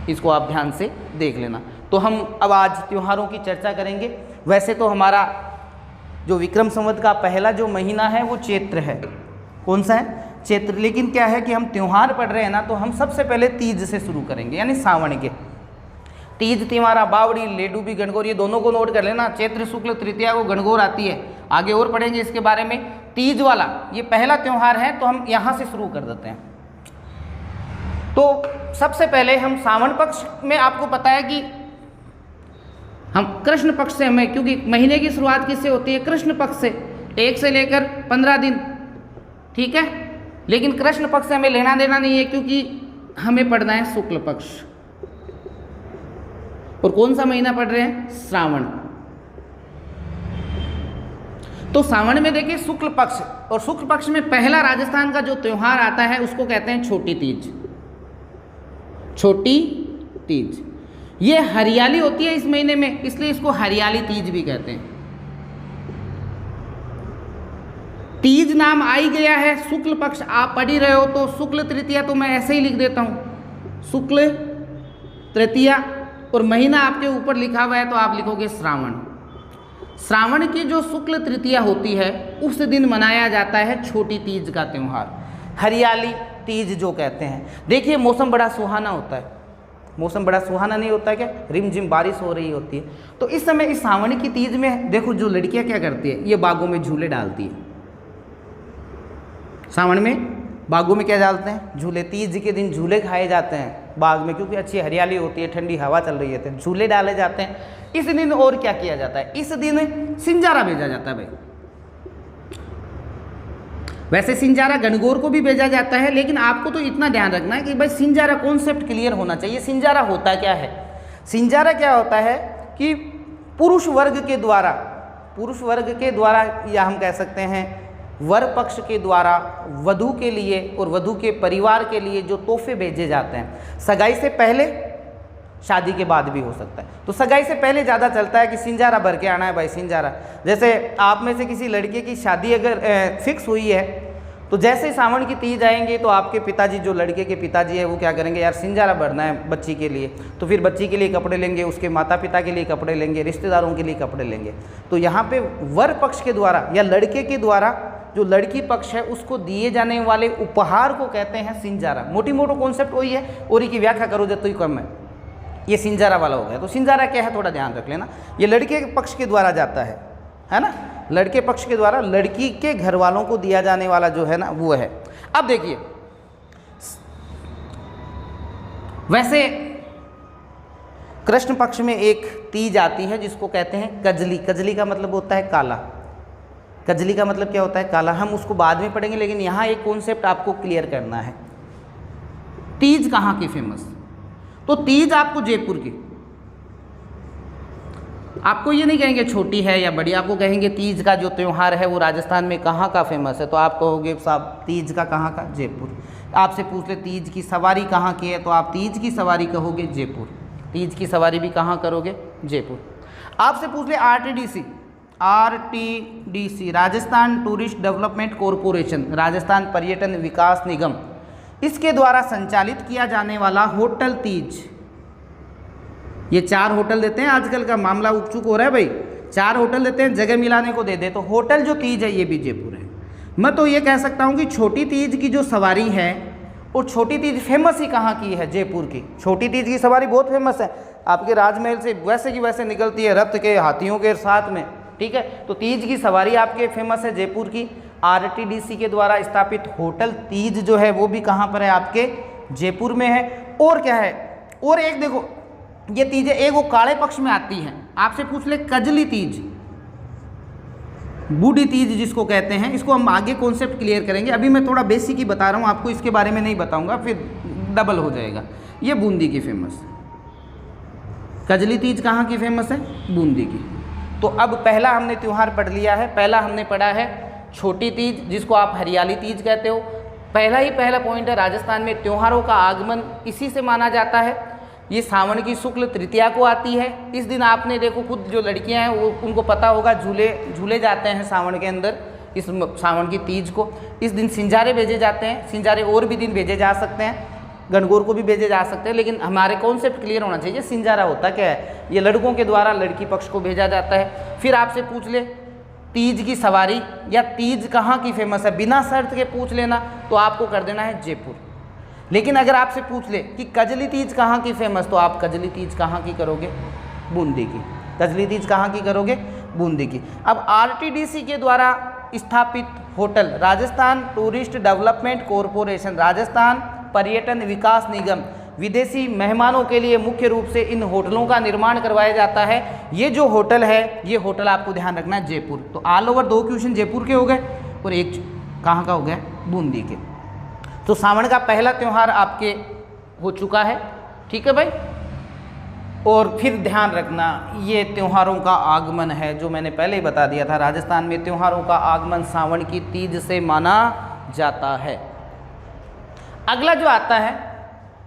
[SPEAKER 1] इसको आप ध्यान से देख लेना। तो हम अब आज त्योहारों की चर्चा करेंगे। वैसे तो हमारा जो विक्रम संवत का पहला जो महीना है वो चैत्र है। कौन सा है, चैत्र। लेकिन क्या है कि हम त्यौहार पढ़ रहे हैं ना, तो हम सबसे पहले तीज से शुरू करेंगे, यानी सावन के। तीज त्योहारा बावड़ी लेडूबी गणगौर, ये दोनों को नोट कर लेना। चैत्र शुक्ल तृतीया को गणगौर आती है, आगे और पढ़ेंगे इसके बारे में। तीज वाला ये पहला त्यौहार है, तो हम यहाँ से शुरू कर देते हैं। तो सबसे पहले हम सावन पक्ष में, आपको पता है कि हम कृष्ण पक्ष से, हमें क्योंकि महीने की शुरुआत किससे होती है, कृष्ण पक्ष से, 1 से लेकर 15 दिन, ठीक है। लेकिन कृष्ण पक्ष से हमें लेना देना नहीं है, क्योंकि हमें पढ़ना है शुक्ल पक्ष। और कौन सा महीना पढ़ रहे हैं, श्रावण। तो सावन में देखिए शुक्ल पक्ष, और शुक्ल पक्ष में पहला राजस्थान का जो त्योहार आता है उसको कहते हैं छोटी तीज। छोटी तीज ये हरियाली होती है इस महीने में, इसलिए इसको हरियाली तीज भी कहते हैं। तीज नाम आ ही गया है, शुक्ल पक्ष आप पढ़ ही रहे हो, तो शुक्ल तृतीया तो मैं ऐसे ही लिख देता हूँ, शुक्ल तृतीया, और महीना आपके ऊपर लिखा हुआ है तो आप लिखोगे श्रावण। श्रावण की जो शुक्ल तृतीया होती है उस दिन मनाया जाता है छोटी तीज का त्यौहार, हरियाली तीज जो कहते हैं। देखिए मौसम बड़ा सुहाना होता है, मौसम बड़ा सुहाना नहीं होता है क्या, रिमझिम बारिश हो रही होती है। तो इस समय इस सावन की तीज में देखो जो लड़कियां क्या करती है, ये बागों में झूले डालती है। सावन में बागों में क्या डालते हैं, झूले। तीज के दिन झूले खाए जाते हैं बाग में, क्योंकि अच्छी हरियाली होती है, ठंडी हवा चल रही है, झूले डाले जाते हैं इस दिन। और क्या किया जाता है, इस दिन सिंजारा भेजा जाता है। भाई वैसे सिंजारा गणगौर को भी भेजा जाता है, लेकिन आपको तो इतना ध्यान रखना है कि भाई सिंजारा कॉन्सेप्ट क्लियर होना चाहिए। सिंजारा होता क्या है, सिंजारा क्या होता है कि पुरुष वर्ग के द्वारा या हम कह सकते हैं वर पक्ष के द्वारा वधू के लिए और वधू के परिवार के लिए जो तोहफे भेजे जाते हैं, सगाई से पहले, शादी के बाद भी हो सकता है। तो सगाई से पहले ज़्यादा चलता है कि सिंजारा भर के आना है भाई, सिंजारा। जैसे आप में से किसी लड़के की शादी अगर फिक्स हुई है, तो जैसे ही सावन की तीज आएंगे तो आपके पिताजी, जो लड़के के पिताजी है, वो क्या करेंगे, यार सिंजारा भरना है बच्ची के लिए। तो फिर बच्ची के लिए कपड़े लेंगे, उसके माता पिता के लिए कपड़े लेंगे, रिश्तेदारों के लिए कपड़े लेंगे। तो यहाँ पे वर पक्ष के द्वारा या लड़के के द्वारा जो लड़की पक्ष है उसको दिए जाने वाले उपहार को कहते हैं सिंजारा। मोटी मोटो कॉन्सेप्ट वही है, और की व्याख्या करो जब तो ही कम है, ये सिंजारा वाला हो गया। तो सिंजारा क्या है, थोड़ा ध्यान रख लेना, ये लड़के के पक्ष के द्वारा जाता है ना, लड़के पक्ष के द्वारा लड़की के घर वालों को दिया जाने वाला जो है ना वो है। अब देखिए वैसे कृष्ण पक्ष में एक तीज आती है जिसको कहते हैं कजली। कजली का मतलब होता है काला। कजली का मतलब क्या होता है, काला। हम उसको बाद में पढ़ेंगे, लेकिन यहाँ एक कॉन्सेप्ट आपको क्लियर करना है। तीज कहाँ की फेमस, तो तीज आपको जयपुर की, आपको ये नहीं कहेंगे छोटी है या बड़ी, आपको कहेंगे तीज का जो त्यौहार है वो राजस्थान में कहाँ का फेमस है, तो आप कहोगे साहब तीज का कहाँ का, जयपुर। आपसे पूछ ले तीज की सवारी कहाँ की है, तो आप तीज की सवारी कहोगे जयपुर। तीज की सवारी भी कहाँ करोगे, जयपुर। आपसे पूछ ले RTDC, RTDC Rajasthan tourist development corporation, Rajasthan पर्यटन विकास निगम, इसके द्वारा संचालित किया जाने वाला होटल तीज, ये 4 होटल देते हैं, आजकल का मामला उपचुक हो रहा है भाई, 4 होटल देते हैं, जगह मिलाने को दे दे, तो होटल जो तीज है ये भी जयपुर है। मैं तो ये कह सकता हूँ कि छोटी तीज की जो सवारी है, और छोटी तीज फेमस ही कहाँ की है, जयपुर की। छोटी तीज की सवारी बहुत फेमस है, आपके राजमहल से वैसे की वैसे निकलती है, रथ के हाथियों के साथ में, ठीक है। तो तीज की सवारी आपके फेमस है जयपुर की। आरटीडीसी के द्वारा स्थापित होटल तीज जो है वो भी कहाँ पर है, आपके जयपुर में है। और क्या है, और एक देखो ये तीज है, एक वो काले पक्ष में आती है, आपसे पूछ ले कजली तीज, बूढ़ी तीज जिसको कहते हैं, इसको हम आगे कॉन्सेप्ट क्लियर करेंगे, अभी मैं थोड़ा बेसिक ही बता रहा हूँ आपको, इसके बारे में नहीं बताऊंगा, फिर डबल हो जाएगा। ये बूंदी की फेमस है, कजली तीज कहाँ की फेमस है, बूंदी की। तो अब पहला हमने त्यौहार पढ़ लिया है, पहला हमने पढ़ा है छोटी तीज, जिसको आप हरियाली तीज कहते हो। पहला पॉइंट है, राजस्थान में त्योहारों का आगमन इसी से माना जाता है। ये सावन की शुक्ल तृतीया को आती है। इस दिन आपने देखो खुद जो लड़कियां हैं वो, उनको पता होगा, झूले जाते हैं सावन के अंदर, इस सावन की तीज को। इस दिन सिंजारे भेजे जाते हैं, सिंजारे और भी दिन भेजे जा सकते हैं, गणगौर को भी भेजे जा सकते हैं, लेकिन हमारे कॉन्सेप्ट क्लियर होना चाहिए। सिंजारा होता क्या है, ये लड़कों के द्वारा लड़की पक्ष को भेजा जाता है। फिर आपसे पूछ ले तीज की सवारी या तीज कहाँ की फेमस है, बिना शर्त के पूछ लेना तो आपको कर देना है जयपुर। लेकिन अगर आपसे पूछ ले कि कजली तीज कहाँ की फेमस, तो आप कजली तीज कहाँ की करोगे, बूंदी की। कजली तीज कहाँ की करोगे, बूंदी की। अब आरटीडीसी के द्वारा स्थापित hotel, Rajasthan tourist development corporation, Rajasthan पर्यटन विकास निगम, विदेशी मेहमानों के लिए मुख्य रूप से इन होटलों का निर्माण करवाया जाता है। ये जो होटल है, ये होटल आपको ध्यान रखना है जयपुर। तो ऑल ओवर 2 क्वेश्चन जयपुर के हो गए और एक कहाँ का हो गया, बूंदी के। तो सावन का पहला त्यौहार आपके हो चुका है, ठीक है भाई। और फिर ध्यान रखना, ये त्योहारों का आगमन है, जो मैंने पहले ही बता दिया था, राजस्थान में त्योहारों का आगमन सावन की तीज से माना जाता है। अगला जो आता है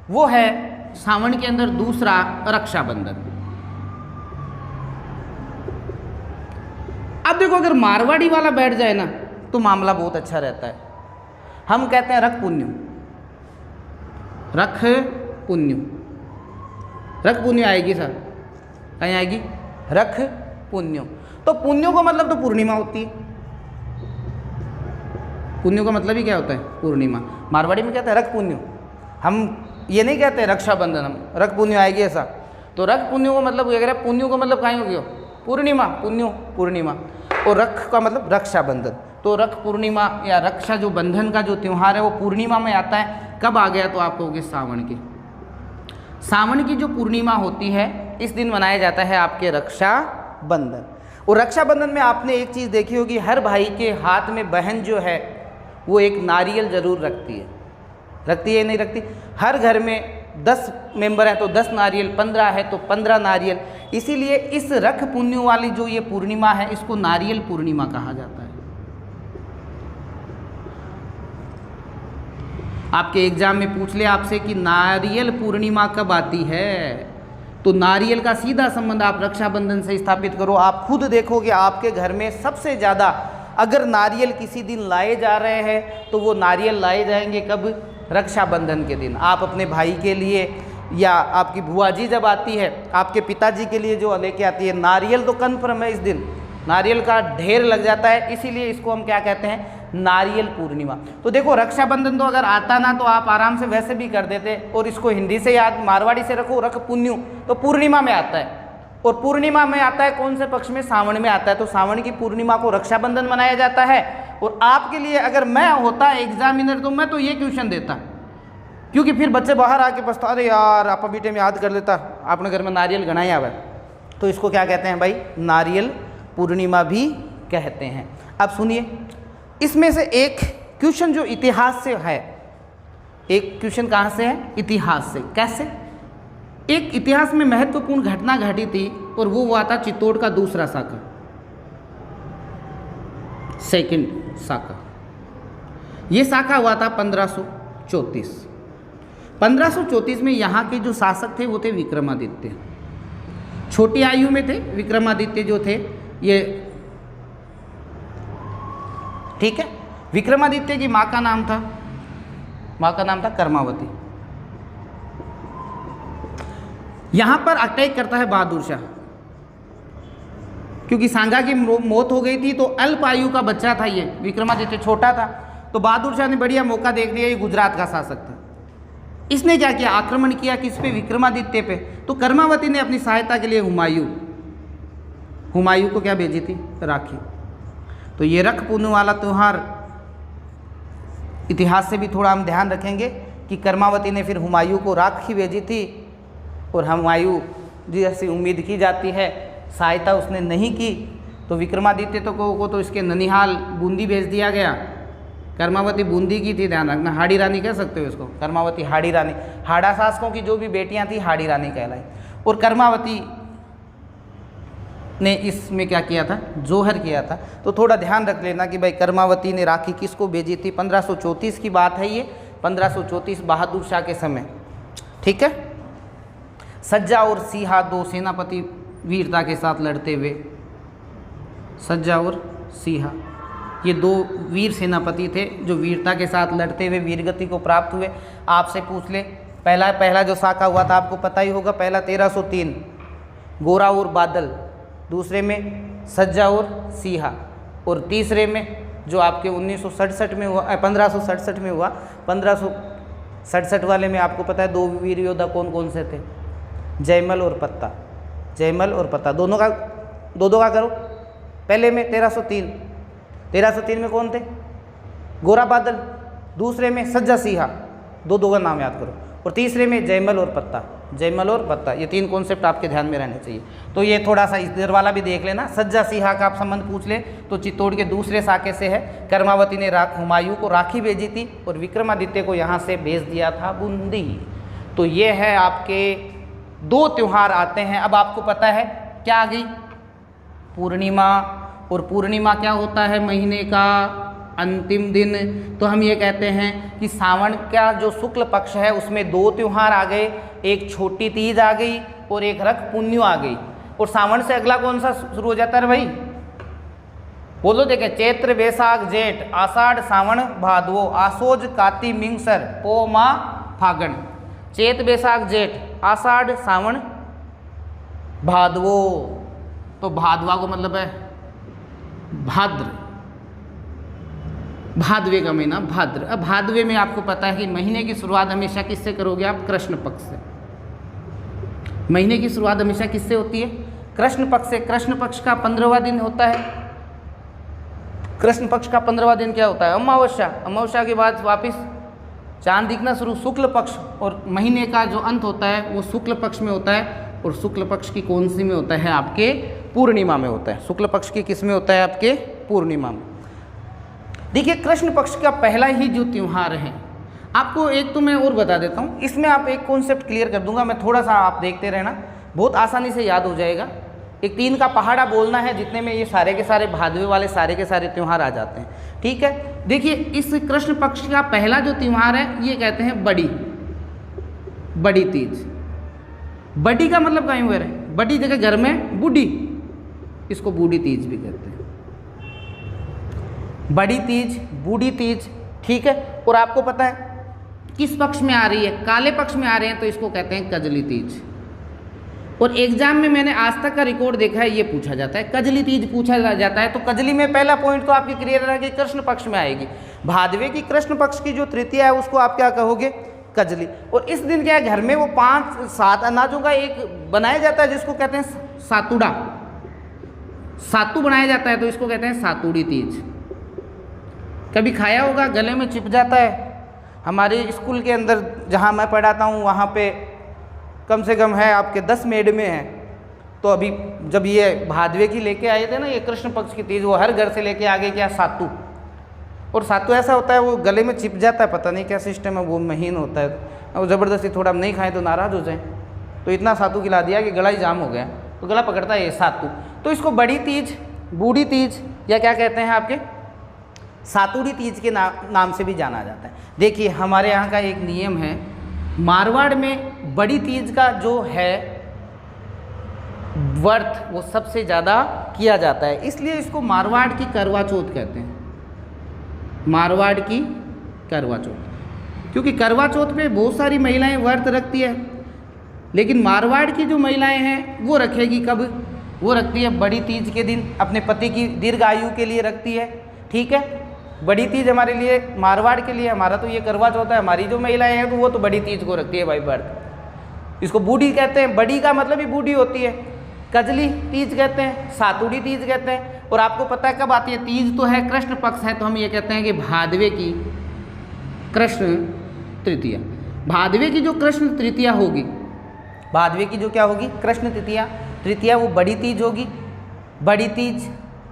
[SPEAKER 1] वो है सावन के अंदर दूसरा रक्षाबंधन। अब देखो अगर मारवाड़ी वाला बैठ जाए ना तो मामला बहुत अच्छा रहता है। हम कहते हैं रख पुण्य, रख पुण्य, रख पुण्य आएगी सर, कहीं आएगी, रख पुण्य। तो पुण्यों का मतलब तो पूर्णिमा होती है, पुण्यों का मतलब ही क्या होता है, पूर्णिमा। मारवाड़ी में कहते हैं रख पुण्य, हम ये नहीं कहते रक्षाबंधन, हम रख पुण्य आएगी ऐसा। तो रख पुण्यों का मतलब क्या कह रहे हैं, पुण्यों का मतलब कहीं हो गया, पूर्णिमा, पुण्यो पूर्णिमा, और रख का मतलब रक्षाबंधन। तो रख पूर्णिमा या रक्षा जो बंधन का जो त्यौहार है वो पूर्णिमा में आता है। कब आ गया, तो आप कहोगे सावन की। सावन की जो पूर्णिमा होती है इस दिन मनाया जाता है आपके रक्षाबंधन। और रक्षाबंधन में आपने एक चीज़ देखी होगी, हर भाई के हाथ में बहन जो है वो एक नारियल जरूर रखती है, रखती है नहीं रखती। हर घर में 10 मेंबर हैं तो 10 नारियल, 15 है तो 15 नारियल। इसीलिए इस रख पुण्य वाली जो ये पूर्णिमा है इसको नारियल पूर्णिमा कहा जाता है। आपके एग्जाम में पूछ ले आपसे कि नारियल पूर्णिमा कब आती है, तो नारियल का सीधा संबंध आप रक्षाबंधन से स्थापित करो। आप खुद देखोगे आपके घर में सबसे ज़्यादा अगर नारियल किसी दिन लाए जा रहे हैं तो वो नारियल लाए जाएंगे कब, रक्षाबंधन के दिन। आप अपने भाई के लिए या आपकी बुआ जी जब आती है आपके पिताजी के लिए जो लेके आती है नारियल, तो कन्फर्म है इस दिन नारियल का ढेर लग जाता है। इसीलिए इसको हम क्या कहते हैं, नारियल पूर्णिमा। तो देखो रक्षाबंधन तो अगर आता ना तो आप आराम से वैसे भी कर देते, और इसको हिंदी से याद, मारवाड़ी से रखो रख पुण्यु, तो पूर्णिमा में आता है। और पूर्णिमा में आता है कौन से पक्ष में, सावन में आता है। तो सावन की पूर्णिमा को रक्षाबंधन मनाया जाता है। और आपके लिए अगर मैं होता एग्जामिनर तो मैं तो ये क्वेश्चन देता, क्योंकि फिर बच्चे बाहर आके पछता, अरे यार आप बीटे में याद कर लेता, आपने घर में नारियल गणाई आवे। तो इसको क्या कहते हैं भाई, नारियल पूर्णिमा भी कहते हैं। अब सुनिए, इसमें से एक क्वेश्चन जो इतिहास से है, एक क्वेश्चन कहाँ से है, इतिहास से। कैसे, एक इतिहास में महत्वपूर्ण घटना घटी थी और वो हुआ था चित्तौड़ का दूसरा साका, सेकंड साका। ये साका हुआ था 1534 में। यहाँ के जो शासक थे वो थे विक्रमादित्य। छोटी आयु में थे विक्रमादित्य जो थे ये, ठीक है। विक्रमादित्य की माँ का नाम था कर्मावती। यहां पर अटैक करता है बहादुर शाह, क्योंकि सांगा की मौत हो गई थी तो अल्प आयु का बच्चा था ये, विक्रमादित्य छोटा था, तो बहादुर शाह ने बढ़िया मौका देख लिया, ये गुजरात का शासक था। इसने क्या किया, आक्रमण किया किस पे, विक्रमादित्य पे। तो कर्मावती ने अपनी सहायता के लिए हुमायूं को क्या भेजी थी, राखी। तो ये रख पूनम वाला त्यौहार इतिहास से भी थोड़ा हम ध्यान रखेंगे कि कर्मावती ने फिर हुमायूं को राखी भेजी थी, और हुमायूं जैसी उम्मीद की जाती है सहायता उसने नहीं की, तो विक्रमादित्य को तो इसके ननिहाल बूंदी भेज दिया गया। कर्मावती बूंदी की थी, ध्यान रखना, हाड़ी रानी कह सकते हो इसको, कर्मावती हाड़ी रानी। हाड़ा शासकों की जो भी बेटियां थी हाड़ी रानी कहलाई। और कर्मावती ने इसमें क्या किया था, जोहर किया था। तो थोड़ा ध्यान रख लेना कि भाई कर्मावती ने राखी किसको भेजी थी। 1534 की बात है ये, 1534 बहादुर शाह के समय, ठीक है। सज्जा और सीहा दो सेनापति वीरता के साथ लड़ते हुए, सज्जा और सीहा ये दो वीर सेनापति थे जो वीरता के साथ लड़ते हुए वीरगति को प्राप्त हुए। आपसे पूछ ले, पहला जो साका हुआ था आपको पता ही होगा, पहला 1303 गोरा और बादल, दूसरे में सज्जा और सीहा, और तीसरे में जो आपके 1967 में हुआ, 1567 में हुआ। 1567 वाले में आपको पता है दो वीर योद्धा कौन कौन से थे, जयमल और पत्ता। जयमल और पत्ता दोनों का दो का करो। पहले में 1303 में कौन थे, गोरा बादल, दूसरे में सज्जा सीहा, दो का नाम याद करो, और तीसरे में जयमल और पत्ता। ये तीन कॉन्सेप्ट आपके ध्यान में रहने चाहिए। तो ये थोड़ा सा इधर वाला भी देख लेना। सज्जा सीहा का आप संबंध पूछ ले तो चित्तौड़ के दूसरे साके से है। कर्मावती ने हुमायूं को राखी भेजी थी और विक्रमादित्य को यहाँ से भेज दिया था बूंदी। तो ये है आपके दो त्यौहार आते हैं। अब आपको पता है क्या आ गई, पूर्णिमा। और पूर्णिमा क्या होता है, महीने का अंतिम दिन। तो हम ये कहते हैं कि सावन का जो शुक्ल पक्ष है उसमें दो त्यौहार आ गए, एक छोटी तीज आ गई और एक रख पुन्यो आ गई। और सावन से अगला कौन सा शुरू हो जाता है भाई, बोलो देखे, चैत्र वैशाख जेठ आषाढ़ सावन भादवो आसोज काती मिंगसर पो माह फागण। चैत वैशाख जेठ आषाढ़ सावन भादवो, तो भादवा को मतलब है भाद्र, भादवे का महीना भाद्र। अब भादवे में आपको पता है कि महीने की शुरुआत हमेशा किससे करोगे आप, कृष्ण पक्ष से। महीने की शुरुआत हमेशा किससे होती है, कृष्ण पक्ष से। कृष्ण पक्ष का 15वां दिन होता है। कृष्ण पक्ष का 15वां दिन क्या होता है, अमावस्या। अमावस्या के बाद वापस चांद दिखना शुरू, शुक्ल पक्ष। और महीने का जो अंत होता है वो शुक्ल पक्ष में होता है। और शुक्ल पक्ष की कौन सी में होता है, आपके पूर्णिमा में होता है। शुक्ल पक्ष की किस में होता है, आपके पूर्णिमा में। देखिए कृष्ण पक्ष का पहला ही जो त्यौहार है, आपको एक तो मैं और बता देता हूँ, इसमें आप एक कॉन्सेप्ट क्लियर कर दूंगा मैं, थोड़ा सा आप देखते रहना, बहुत आसानी से याद हो जाएगा। एक 3 का पहाड़ा बोलना है, जितने में ये सारे के सारे भादवे वाले सारे के सारे त्यौहार आ जाते हैं, ठीक है। देखिए इस कृष्ण पक्ष का पहला जो त्यौहार है ये कहते हैं बड़ी तीज। बड़ी का मतलब कहीं हुए रहे, बड़ी जगह घर में बूढ़ी, इसको बूढ़ी तीज भी कहते हैं। बड़ी तीज, बूढ़ी तीज, ठीक है। और आपको पता है किस पक्ष में आ रही है, काले पक्ष में आ रहे हैं, तो इसको कहते हैं कजली तीज। और एग्जाम में मैंने आज तक का रिकॉर्ड देखा है, ये पूछा जाता है, कजली तीज पूछा जाता है। तो कजली में पहला पॉइंट तो आपकी क्लियर है कि कृष्ण पक्ष में आएगी। भादवे की कृष्ण पक्ष की जो तृतीया है उसको आप क्या कहोगे, कजली। और इस दिन क्या है, घर में वो 5-7 अनाजों का एक बनाया जाता है जिसको कहते हैं सातुड़ा, सातू बनाया जाता है, तो इसको कहते हैं सातुड़ी तीज। कभी खाया होगा, गले में चिप जाता है। हमारे स्कूल के अंदर जहाँ मैं पढ़ाता हूँ वहाँ पे कम से कम है आपके 10 मेड में हैं। तो अभी जब ये भादवे की लेके आए थे ना, ये कृष्ण पक्ष की तीज, वो हर घर से लेके आ गए क्या, सातू। और सातू ऐसा होता है वो गले में चिप जाता है, पता नहीं क्या सिस्टम है, वो महीन होता है। और ज़बरदस्ती थोड़ा हम नहीं खाएं तो नाराज़ हो जाएं, तो इतना सातू खिला दिया कि गला ही जाम हो गया, तो गला पकड़ता है ये सातू। तो इसको बड़ी तीज, बूढ़ी तीज या क्या कहते हैं आपके सातुड़ी तीज के नाम से भी जाना जाता है। देखिए हमारे यहाँ का एक नियम है, मारवाड़ में बड़ी तीज का जो है व्रत वो सबसे ज़्यादा किया जाता है, इसलिए इसको मारवाड़ की करवा चौथ कहते हैं। मारवाड़ की करवा चौथ, क्योंकि करवा चौथ पे बहुत सारी महिलाएं व्रत रखती है, लेकिन मारवाड़ की जो महिलाएं हैं वो रखेगी कब? वो रखती है बड़ी तीज के दिन, अपने पति की दीर्घ आयु के लिए रखती है। ठीक है, बड़ी तीज हमारे लिए, मारवाड़ के लिए, हमारा तो ये करवा चौथ है, हमारी जो महिलाएं हैं तो वो तो बड़ी तीज को रखती है भाई व्रत। इसको बूढ़ी कहते हैं, बड़ी का मतलब ही बूढ़ी होती है। कजली तीज कहते हैं, सातुड़ी तीज कहते हैं। और आपको पता है कब आती है तीज? तो है कृष्ण पक्ष है, तो हम ये कहते हैं कि भादवे की कृष्ण तृतीया। भादवे की जो कृष्ण तृतीया होगी, भादवे की जो क्या होगी? कृष्ण तृतीया, वो बड़ी तीज होगी। बड़ी तीज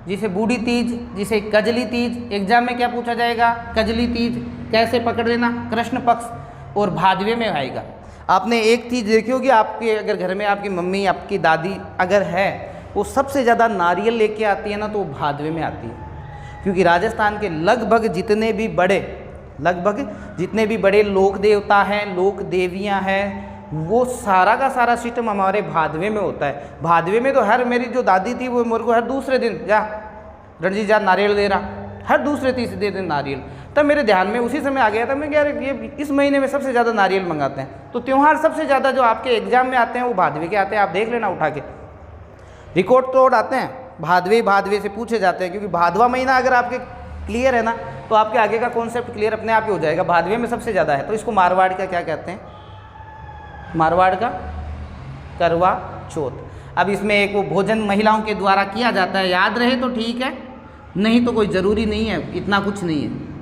[SPEAKER 1] जिसे बूढ़ी तीज, जिसे कजली तीज, एग्जाम में क्या पूछा जाएगा? कजली तीज। कैसे पकड़ लेना? कृष्ण पक्ष और भादवे में आएगा। आपने एक तीज देखी होगी, आपके अगर घर में आपकी मम्मी, आपकी दादी अगर है, वो सबसे ज़्यादा नारियल लेके आती है ना, तो वो भादवे में आती है। क्योंकि राजस्थान के लगभग जितने भी बड़े लोक देवता हैं, लोक देवियाँ हैं, वो सारा का सारा सिस्टम हमारे भादवे में होता है। भादवे में तो हर, मेरी जो दादी थी वो मेरे को हर दूसरे दिन, जा रणजीत जा नारियल दे रहा, हर दूसरे तीसरे दिन नारियल। तब मेरे ध्यान में उसी समय आ गया था, मैं कह रहा ये इस महीने में सबसे ज़्यादा नारियल मंगाते हैं। तो त्यौहार सबसे ज़्यादा जो आपके एग्जाम में आते हैं वो भादवे के आते हैं। आप देख लेना उठा के, रिकॉर्ड तोड़ आते हैं, भादवे से पूछे जाते हैं। क्योंकि भादवा महीना अगर आपके क्लियर है ना, तो आपके आगे का कॉन्सेप्ट क्लियर अपने आप ही हो जाएगा। भादवे में सबसे ज़्यादा है, तो इसको मारवाड़ का क्या कहते हैं? मारवाड़ का करवा चौथ। अब इसमें एक वो भोजन महिलाओं के द्वारा किया जाता है, याद रहे तो ठीक है, नहीं तो कोई ज़रूरी नहीं है, इतना कुछ नहीं है।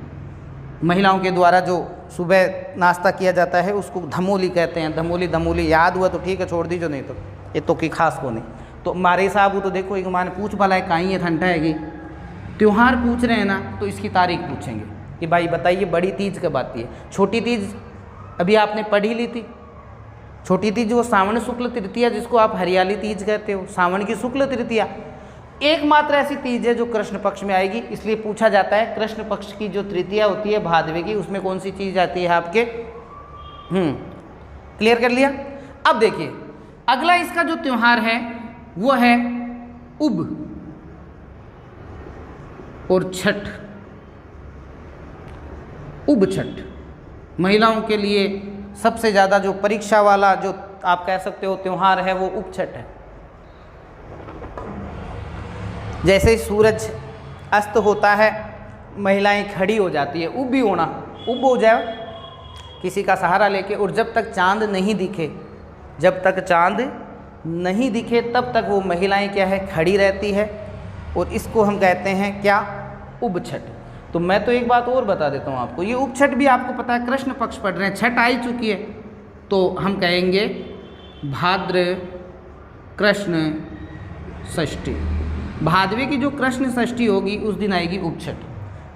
[SPEAKER 1] महिलाओं के द्वारा जो सुबह नाश्ता किया जाता है उसको धमोली कहते हैं। धमोली याद हुआ तो ठीक है, छोड़ दीजिए, नहीं तो ये तो की खास को नहीं। तो मारे साहब वो तो देखो एक माने पूछ भला है कहीं है ठंडा है कि त्यौहार पूछ रहे हैं ना, तो इसकी तारीख पूछेंगे कि भाई बताइए बड़ी तीज कब आती है। छोटी तीज अभी आपने पढ़ी ली थी। छोटी तीज वो सावन शुक्ल तृतीया, जिसको आप हरियाली तीज कहते हो, सावन की शुक्ल तृतीया एकमात्र ऐसी तीज है जो कृष्ण पक्ष में आएगी। इसलिए पूछा जाता है कृष्ण पक्ष की जो तृतीया होती है भादवे की, उसमें कौन सी चीज आती है आपके? क्लियर कर लिया। अब देखिए अगला इसका जो त्योहार है वो है उब और छठ। उब छठ महिलाओं के लिए सबसे ज़्यादा जो परीक्षा वाला जो आप कह सकते हो त्योहार है वो उब छठ है। जैसे ही सूरज अस्त होता है महिलाएं खड़ी हो जाती है, उब भी होना, उब हो जाए किसी का सहारा लेके, और जब तक चांद नहीं दिखे तब तक वो महिलाएं क्या है? खड़ी रहती है। और इसको हम कहते हैं क्या? उब छठ। तो मैं तो एक बात और बता देता हूँ आपको, ये उब छठ भी आपको पता है कृष्ण पक्ष पढ़ रहे हैं, छठ आई चुकी है, तो हम कहेंगे भाद्र कृष्ण षष्ठी। भादवे की जो कृष्ण षष्ठी होगी उस दिन आएगी उब छठ।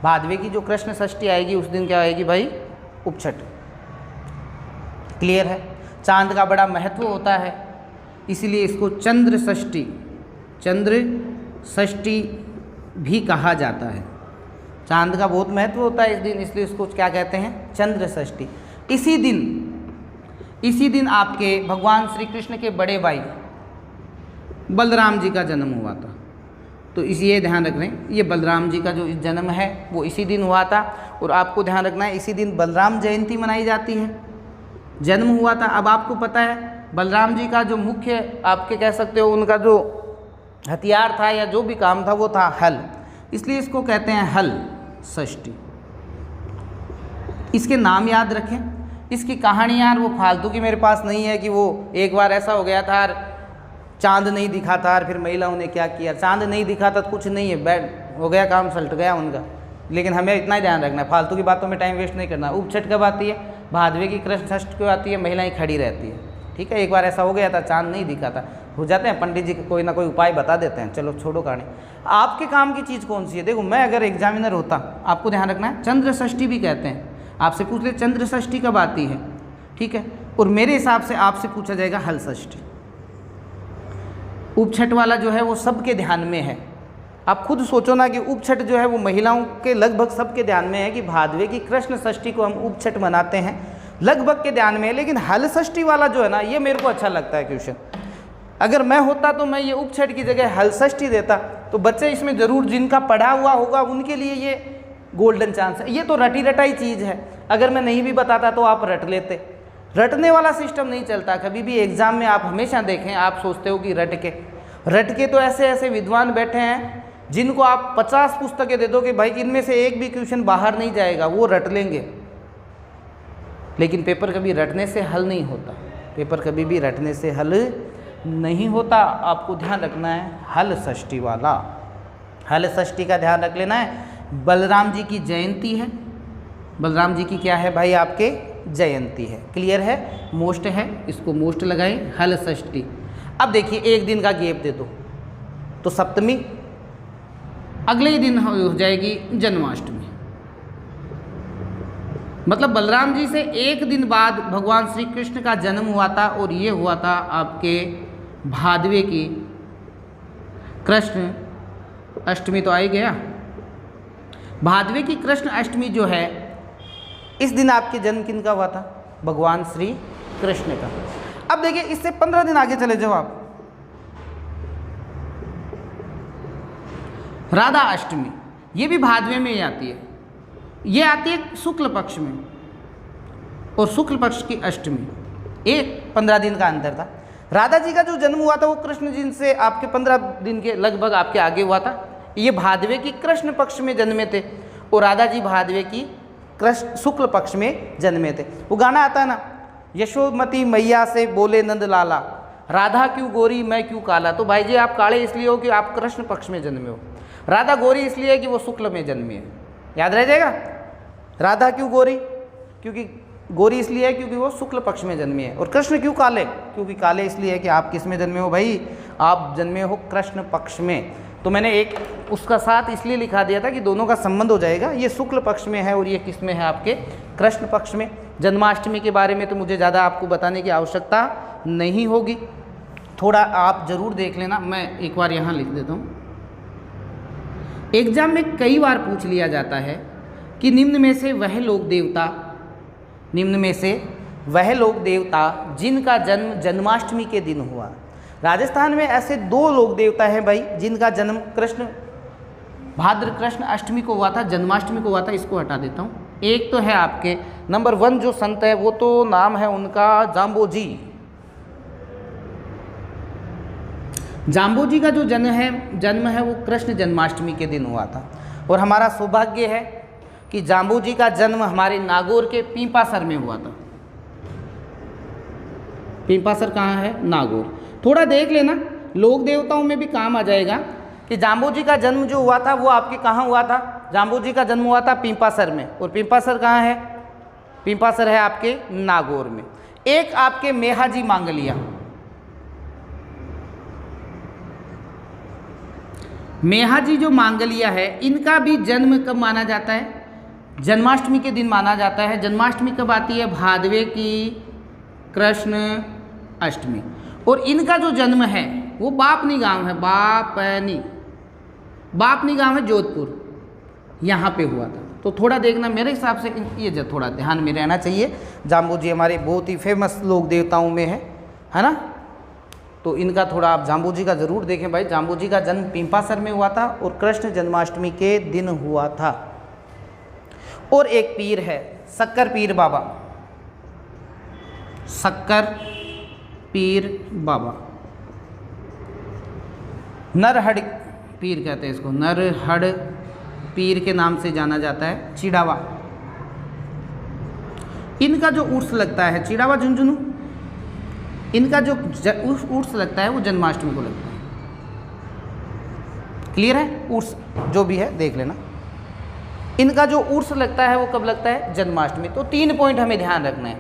[SPEAKER 1] भादवे की जो कृष्ण षष्ठी आएगी उस दिन क्या आएगी भाई? उब छठ। क्लियर है। चांद का बड़ा महत्व होता है, इसीलिए इसको चंद्र षष्ठी भी कहा जाता है। चांद का बहुत महत्व होता है इस दिन, इसलिए इसको क्या कहते हैं? चंद्र षष्ठी। इसी दिन आपके भगवान श्री कृष्ण के बड़े भाई बलराम जी का जन्म हुआ था। तो इसी ये ध्यान रख रहे हैं, ये बलराम जी का जो जन्म है वो इसी दिन हुआ था। और आपको ध्यान रखना है इसी दिन बलराम जयंती मनाई जाती है, जन्म हुआ था। अब आपको पता है बलराम जी का जो मुख्य आपके कह सकते हो उनका जो हथियार था या जो भी काम था वो था हल, इसलिए इसको कहते हैं हल षष्ठी। इसके नाम याद रखें। इसकी कहानी यार वो फालतू की मेरे पास नहीं है कि वो एक बार ऐसा हो गया था चांद नहीं दिखा था और फिर महिलाओं ने क्या किया, चांद नहीं दिखा था कुछ नहीं है, बैड हो गया, काम सलट गया उनका। लेकिन हमें इतना ही ध्यान रखना है, फालतू की बातों में टाइम वेस्ट नहीं करना। उब छठ कब आती है? भादवे की कृष्ण षष्ठी को आती है, महिलाएं खड़ी रहती है। ठीक है, एक बार ऐसा हो गया था, चांद नहीं दिखा था, हो जाते हैं पंडित जी कोई ना कोई उपाय बता देते हैं। चलो छोड़ो कहानी। आपके काम की चीज़ कौन सी है? देखो मैं अगर एग्जामिनर होता, आपको ध्यान रखना है चंद्र षष्ठी भी कहते हैं, आपसे पूछ ले चंद्र षष्ठी कब आती है, ठीक है, और मेरे हिसाब से आपसे पूछा जाएगा हल षष्ठी। उब छठ वाला जो है वो सबके ध्यान में है। आप खुद सोचो ना कि उब छठ जो है वो महिलाओं के लगभग सबके ध्यान में है कि भादवे की कृष्ण षष्ठी को हम उब छठ मनाते हैं, लगभग के ध्यान में है। लेकिन हल षष्ठी वाला जो है ना, ये मेरे को अच्छा लगता है क्वेश्चन। अगर मैं होता तो मैं ये उपछट की जगह हलषष्ठी देता, तो बच्चे इसमें ज़रूर जिनका पढ़ा हुआ होगा उनके लिए ये गोल्डन चांस है। ये तो रटी रटाई चीज़ है, अगर मैं नहीं भी बताता तो आप रट लेते। रटने वाला सिस्टम नहीं चलता। कभी भी एग्ज़ाम में आप हमेशा देखें, आप सोचते हो कि रट के तो ऐसे ऐसे विद्वान बैठे हैं जिनको आप 50 पुस्तकें दे दो कि भाई इनमें से एक भी क्वेश्चन बाहर नहीं जाएगा, वो रट लेंगे। लेकिन पेपर कभी रटने से हल नहीं होता, पेपर कभी भी रटने से हल नहीं होता। आपको ध्यान रखना है हल षष्ठी वाला, हल षष्ठी का ध्यान रख लेना है। बलराम जी की जयंती है, बलराम जी की क्या है भाई आपके जयंती है। क्लियर है, मोस्ट है, इसको मोस्ट लगाएं हल षष्ठी। अब देखिए एक दिन का गैप दे दो तो सप्तमी, अगले ही दिन हो जाएगी जन्माष्टमी। मतलब बलराम जी से एक दिन बाद भगवान श्री कृष्ण का जन्म हुआ था, और ये हुआ था आपके भादवे की कृष्ण अष्टमी। तो आ ही गया, भादवे की कृष्ण अष्टमी जो है, इस दिन आपके जन्म किन का हुआ था? भगवान श्री कृष्ण का। अब देखिए इससे 15 दिन आगे चले जाओ आप, राधा अष्टमी, ये भी भादवे में ही आती है, ये आती है शुक्ल पक्ष में, और शुक्ल पक्ष की अष्टमी, एक 15 दिन का अंतर था। राधा जी का जो जन्म हुआ था वो कृष्ण जी से आपके 15 दिन के लगभग आपके आगे हुआ था। ये भादवे की कृष्ण पक्ष में जन्मे थे, और राधा जी भादवे की कृष्ण शुक्ल पक्ष में जन्मे थे। वो गाना आता है ना, यशोमती मैया से बोले नंद लाला, राधा क्यों गोरी मैं क्यों काला। तो भाई जी आप काले इसलिए हो कि आप कृष्ण पक्ष में जन्मे हो, राधा गोरी इसलिए है कि वो शुक्ल में जन्मी है। याद रह जाएगा, राधा क्यों गोरी, क्योंकि गोरी इसलिए है क्योंकि वो शुक्ल पक्ष में जन्मी है। और कृष्ण क्यों काले, क्योंकि काले इसलिए है कि आप किस में जन्मे हो भाई, आप जन्मे हो कृष्ण पक्ष में। तो मैंने एक उसका साथ इसलिए लिखा दिया था कि दोनों का संबंध हो जाएगा, ये शुक्ल पक्ष में है और ये किस में है आपके कृष्ण पक्ष में। जन्माष्टमी के बारे में तो मुझे ज़्यादा आपको बताने की आवश्यकता नहीं होगी, थोड़ा आप ज़रूर देख लेना। मैं एक बार यहाँ लिख देता हूँ। एग्जाम में कई बार पूछ लिया जाता है कि निम्न में से वह लोक देवता, निम्न में से वह लोक देवता जिनका जन्म जन्माष्टमी के दिन हुआ। राजस्थान में ऐसे 2 लोक देवता हैं भाई जिनका जन्म कृष्ण भाद्र कृष्ण अष्टमी को हुआ था, जन्माष्टमी को हुआ था। इसको हटा देता हूँ। एक तो है आपके नंबर 1 जो संत है वो तो नाम है उनका जाम्बोजी। जाम्बोजी का जो जन्म है वो कृष्ण जन्माष्टमी के दिन हुआ था। और हमारा सौभाग्य है कि जाम्बोजी का जन्म हमारे नागौर के पीपासर में हुआ था। पीपासर कहाँ है? नागौर। थोड़ा देख लेना, लोक देवताओं में भी काम आ जाएगा कि जाम्बोजी का जन्म जो हुआ था वो आपके कहाँ हुआ था? जाम्बोजी का जन्म हुआ था पीपासर में। और पीपासर कहाँ है? पीपासर है आपके नागौर में। एक आपके मेहाजी मांगलिया, मेहाजी जो मांगलिया है इनका भी जन्म कब माना जाता है? जन्माष्टमी के दिन माना जाता है। जन्माष्टमी कब आती है? भादवे की कृष्ण अष्टमी। और इनका जो जन्म है वो बापनी गांव है, बापनी गांव है जोधपुर, यहाँ पे हुआ था। तो थोड़ा देखना, मेरे हिसाब से ये जो थोड़ा ध्यान में रहना चाहिए। जाम्बोजी हमारे बहुत ही फेमस लोक देवताओं में है ना, तो इनका थोड़ा आप जाम्बोजी का ज़रूर देखें भाई। जाम्बोजी का जन्म पीपासर में हुआ था और कृष्ण जन्माष्टमी के दिन हुआ था। और एक पीर है शक्कर पीर बाबा, शक्कर पीर बाबा, नरहड़ पीर कहते हैं इसको, नरहड़ पीर के नाम से जाना जाता है। चिड़ावा, इनका जो उर्स लगता है, चिड़ावा झुंझुनू, इनका जो उर्स लगता है वो जन्माष्टमी को लगता है। क्लियर है? उर्स जो भी है देख लेना। इनका जो उर्स लगता है वो कब लगता है? जन्माष्टमी। तो 3 पॉइंट हमें ध्यान रखना है।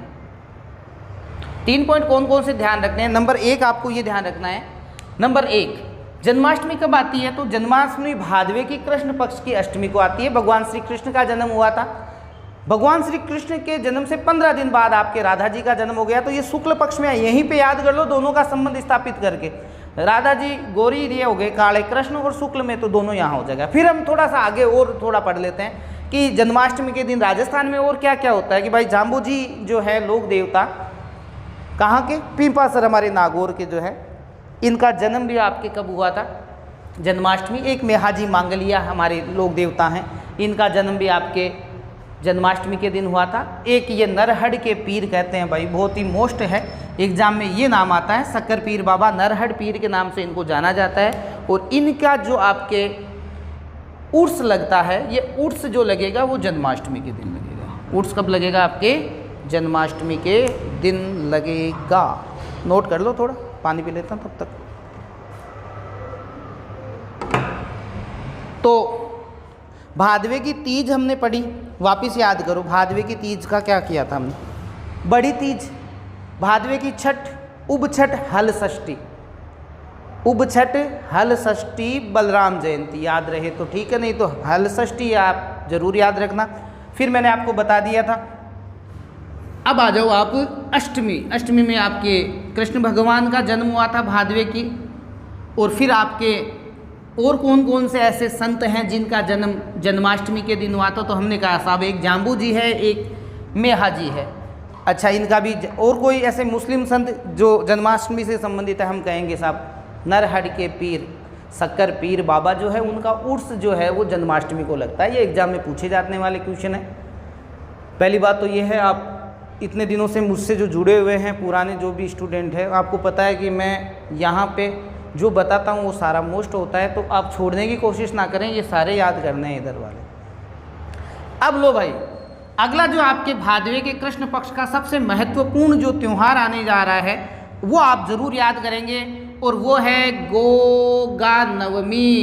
[SPEAKER 1] 3 पॉइंट कौन कौन से ध्यान रखने हैं? नंबर 1 आपको ये ध्यान रखना है, नंबर 1 जन्माष्टमी कब आती है? तो जन्माष्टमी भादवे की कृष्ण पक्ष की अष्टमी को आती है। भगवान श्री कृष्ण का जन्म हुआ था। भगवान श्री कृष्ण के जन्म से 15 दिन बाद आपके राधा जी का जन्म हो गया। तो ये शुक्ल पक्ष में है, यहीं पे याद कर लो दोनों का संबंध स्थापित करके। राधा जी गोरी ये हो गए काले, कृष्ण और शुक्ल में तो दोनों यहाँ हो जाएगा। फिर हम थोड़ा सा आगे और थोड़ा पढ़ लेते हैं कि जन्माष्टमी के दिन राजस्थान में और क्या क्या होता है। कि भाई जाम्बोजी जो है लोक देवता कहाँ के? पीपासर हमारे नागौर के जो है इनका जन्म भी आपके कब हुआ था? जन्माष्टमी। एक मेहाजी मांगलिया हमारे लोक देवता हैं, इनका जन्म भी आपके जन्माष्टमी के दिन हुआ था। एक ये नरहड़ के पीर कहते हैं भाई, बहुत ही मोस्ट है, एग्जाम में ये नाम आता है, शक्कर पीर बाबा नरहड़ पीर के नाम से इनको जाना जाता है। और इनका जो आपके उर्स लगता है, ये उर्स जो लगेगा वो जन्माष्टमी के दिन लगेगा। उर्स कब लगेगा? आपके जन्माष्टमी के दिन लगेगा। नोट कर लो, थोड़ा पानी पी लेता हूँ तब तक। तो भादवे की तीज हमने पढ़ी, वापस याद करो भादवे की तीज का क्या किया था हमने। बड़ी तीज, भादवे की छठ, उब छठ, हल षष्ठी। उब छठ, हल षष्ठी, बलराम जयंती याद रहे तो ठीक है, नहीं तो हल षष्ठी आप जरूर याद रखना। फिर मैंने आपको बता दिया था। अब आ जाओ आप अष्टमी। अष्टमी में आपके कृष्ण भगवान का जन्म हुआ था भादवे की। और फिर आपके और कौन कौन से ऐसे संत हैं जिनका जन्म जन्माष्टमी के दिन हुआ था? तो हमने कहा साहब एक जाम्बू जी है, एक मेहा जी है। अच्छा, इनका भी और कोई ऐसे मुस्लिम संत जो जन्माष्टमी से संबंधित है? हम कहेंगे साहब नरहड़ के पीर शक्कर पीर बाबा जो है, उनका उर्स जो है वो जन्माष्टमी को लगता है। ये एग्जाम में पूछे जाने वाले क्वेश्चन है। पहली बात तो ये है, आप इतने दिनों से मुझसे जो जुड़े हुए हैं, पुराने जो भी स्टूडेंट हैं, आपको पता है कि मैं यहाँ पे जो बताता हूँ वो सारा मोस्ट होता है, तो आप छोड़ने की कोशिश ना करें, ये सारे याद करने हैं इधर वाले। अब लो भाई, अगला जो आपके भादवे के कृष्ण पक्ष का सबसे महत्वपूर्ण जो त्यौहार आने जा रहा है वो आप जरूर याद करेंगे, और वो है गोगा नवमी।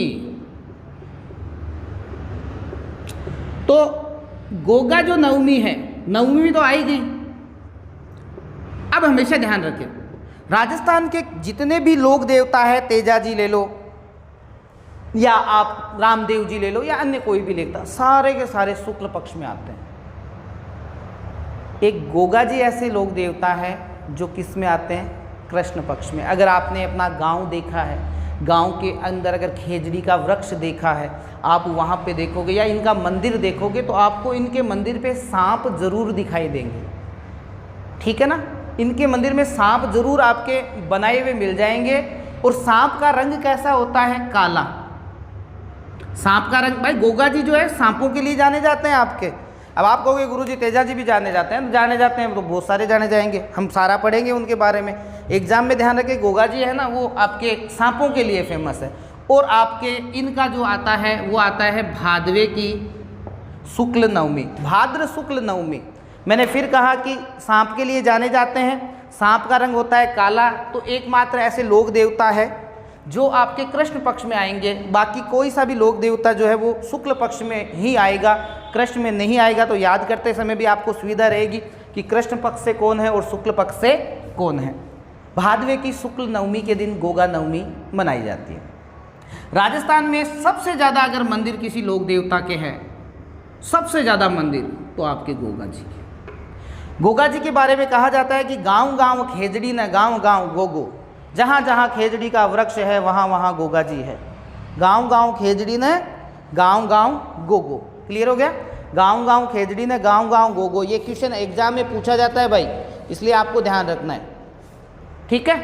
[SPEAKER 1] तो गोगा जो नवमी है, नवमी तो आई गई। अब हमेशा ध्यान रखें, राजस्थान के जितने भी लोक देवता है, तेजा जी ले लो या आप रामदेव जी ले लो या अन्य कोई भी लेता, सारे के सारे शुक्ल पक्ष में आते हैं। एक गोगा जी ऐसे लोक देवता है जो किस में आते हैं? कृष्ण पक्ष में। अगर आपने अपना गांव देखा है, गांव के अंदर अगर खेजड़ी का वृक्ष देखा है, आप वहाँ पे देखोगे या इनका मंदिर देखोगे तो आपको इनके मंदिर पे सांप जरूर दिखाई देंगे। ठीक है ना? इनके मंदिर में सांप जरूर आपके बनाए हुए मिल जाएंगे। और सांप का रंग कैसा होता है? काला। सांप का रंग, भाई गोगा जी जो है सांपों के लिए जाने जाते हैं आपके। अब आप कहोगे गुरुजी तेजा जी भी जाने जाते हैं, जाने जाते हैं तो बहुत सारे जाने जाएंगे, हम सारा पढ़ेंगे उनके बारे में। एग्जाम में ध्यान रखें, गोगा जी है ना वो आपके सांपों के लिए फेमस है। और आपके इनका जो आता है वो आता है भादवे की शुक्ल नवमी, भाद्र शुक्ल नवमी। मैंने फिर कहा कि सांप के लिए जाने जाते हैं, सांप का रंग होता है काला। तो एकमात्र ऐसे लोक देवता है जो आपके कृष्ण पक्ष में आएंगे, बाकी कोई सा भी लोक देवता जो है वो शुक्ल पक्ष में ही आएगा, कृष्ण में नहीं आएगा। तो याद करते समय भी आपको सुविधा रहेगी कि कृष्ण पक्ष से कौन है और शुक्ल पक्ष से कौन है। भादवे की शुक्ल नवमी के दिन गोगा नवमी मनाई जाती है। राजस्थान में सबसे ज़्यादा अगर मंदिर किसी लोक देवता के हैं, सबसे ज़्यादा मंदिर तो आपके गोगा जी के। गोगा जी के बारे में कहा जाता है कि गांव गांव खेजड़ी न गांव गांव गोगो, जहाँ जहाँ खेजड़ी का वृक्ष है वहाँ वहाँ गोगा जी है। गांव गांव खेजड़ी न गांव गांव गोगो। क्लियर हो गया? गांव गांव खेजड़ी न गांव गांव गोगो। ये क्वेश्चन एग्जाम में पूछा जाता है भाई, इसलिए आपको ध्यान रखना है। ठीक है?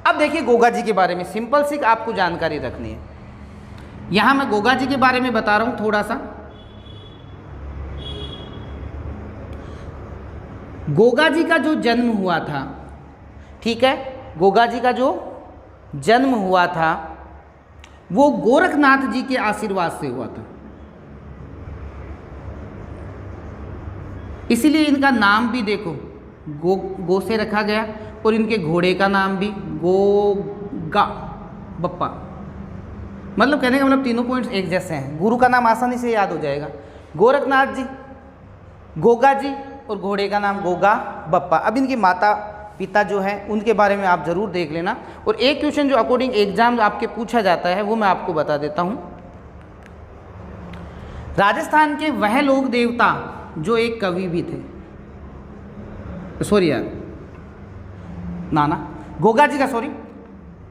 [SPEAKER 1] अब देखिए गोगा जी के बारे में सिंपल सी आपको जानकारी रखनी है। यहाँ मैं गोगा जी के बारे में बता रहा हूँ थोड़ा सा। गोगा जी का जो जन्म हुआ था, ठीक है, गोगा जी का जो जन्म हुआ था वो गोरखनाथ जी के आशीर्वाद से हुआ था। इसीलिए इनका नाम भी देखो गो से रखा गया, और इनके घोड़े का नाम भी गोगा बप्पा। मतलब कहने का मतलब तीनों पॉइंट्स एक जैसे हैं। गुरु का नाम आसानी से याद हो जाएगा, गोरखनाथ जी, गोगा जी, और घोड़े का नाम गोगा बप्पा। अब इनकी माता पिता जो हैं उनके बारे में आप ज़रूर देख लेना। और एक क्वेश्चन जो अकॉर्डिंग एग्जाम आपके पूछा जाता है वो मैं आपको बता देता हूँ। राजस्थान के वह लोक देवता जो एक कवि भी थे, सॉरी यार ना गोगा जी का, सॉरी,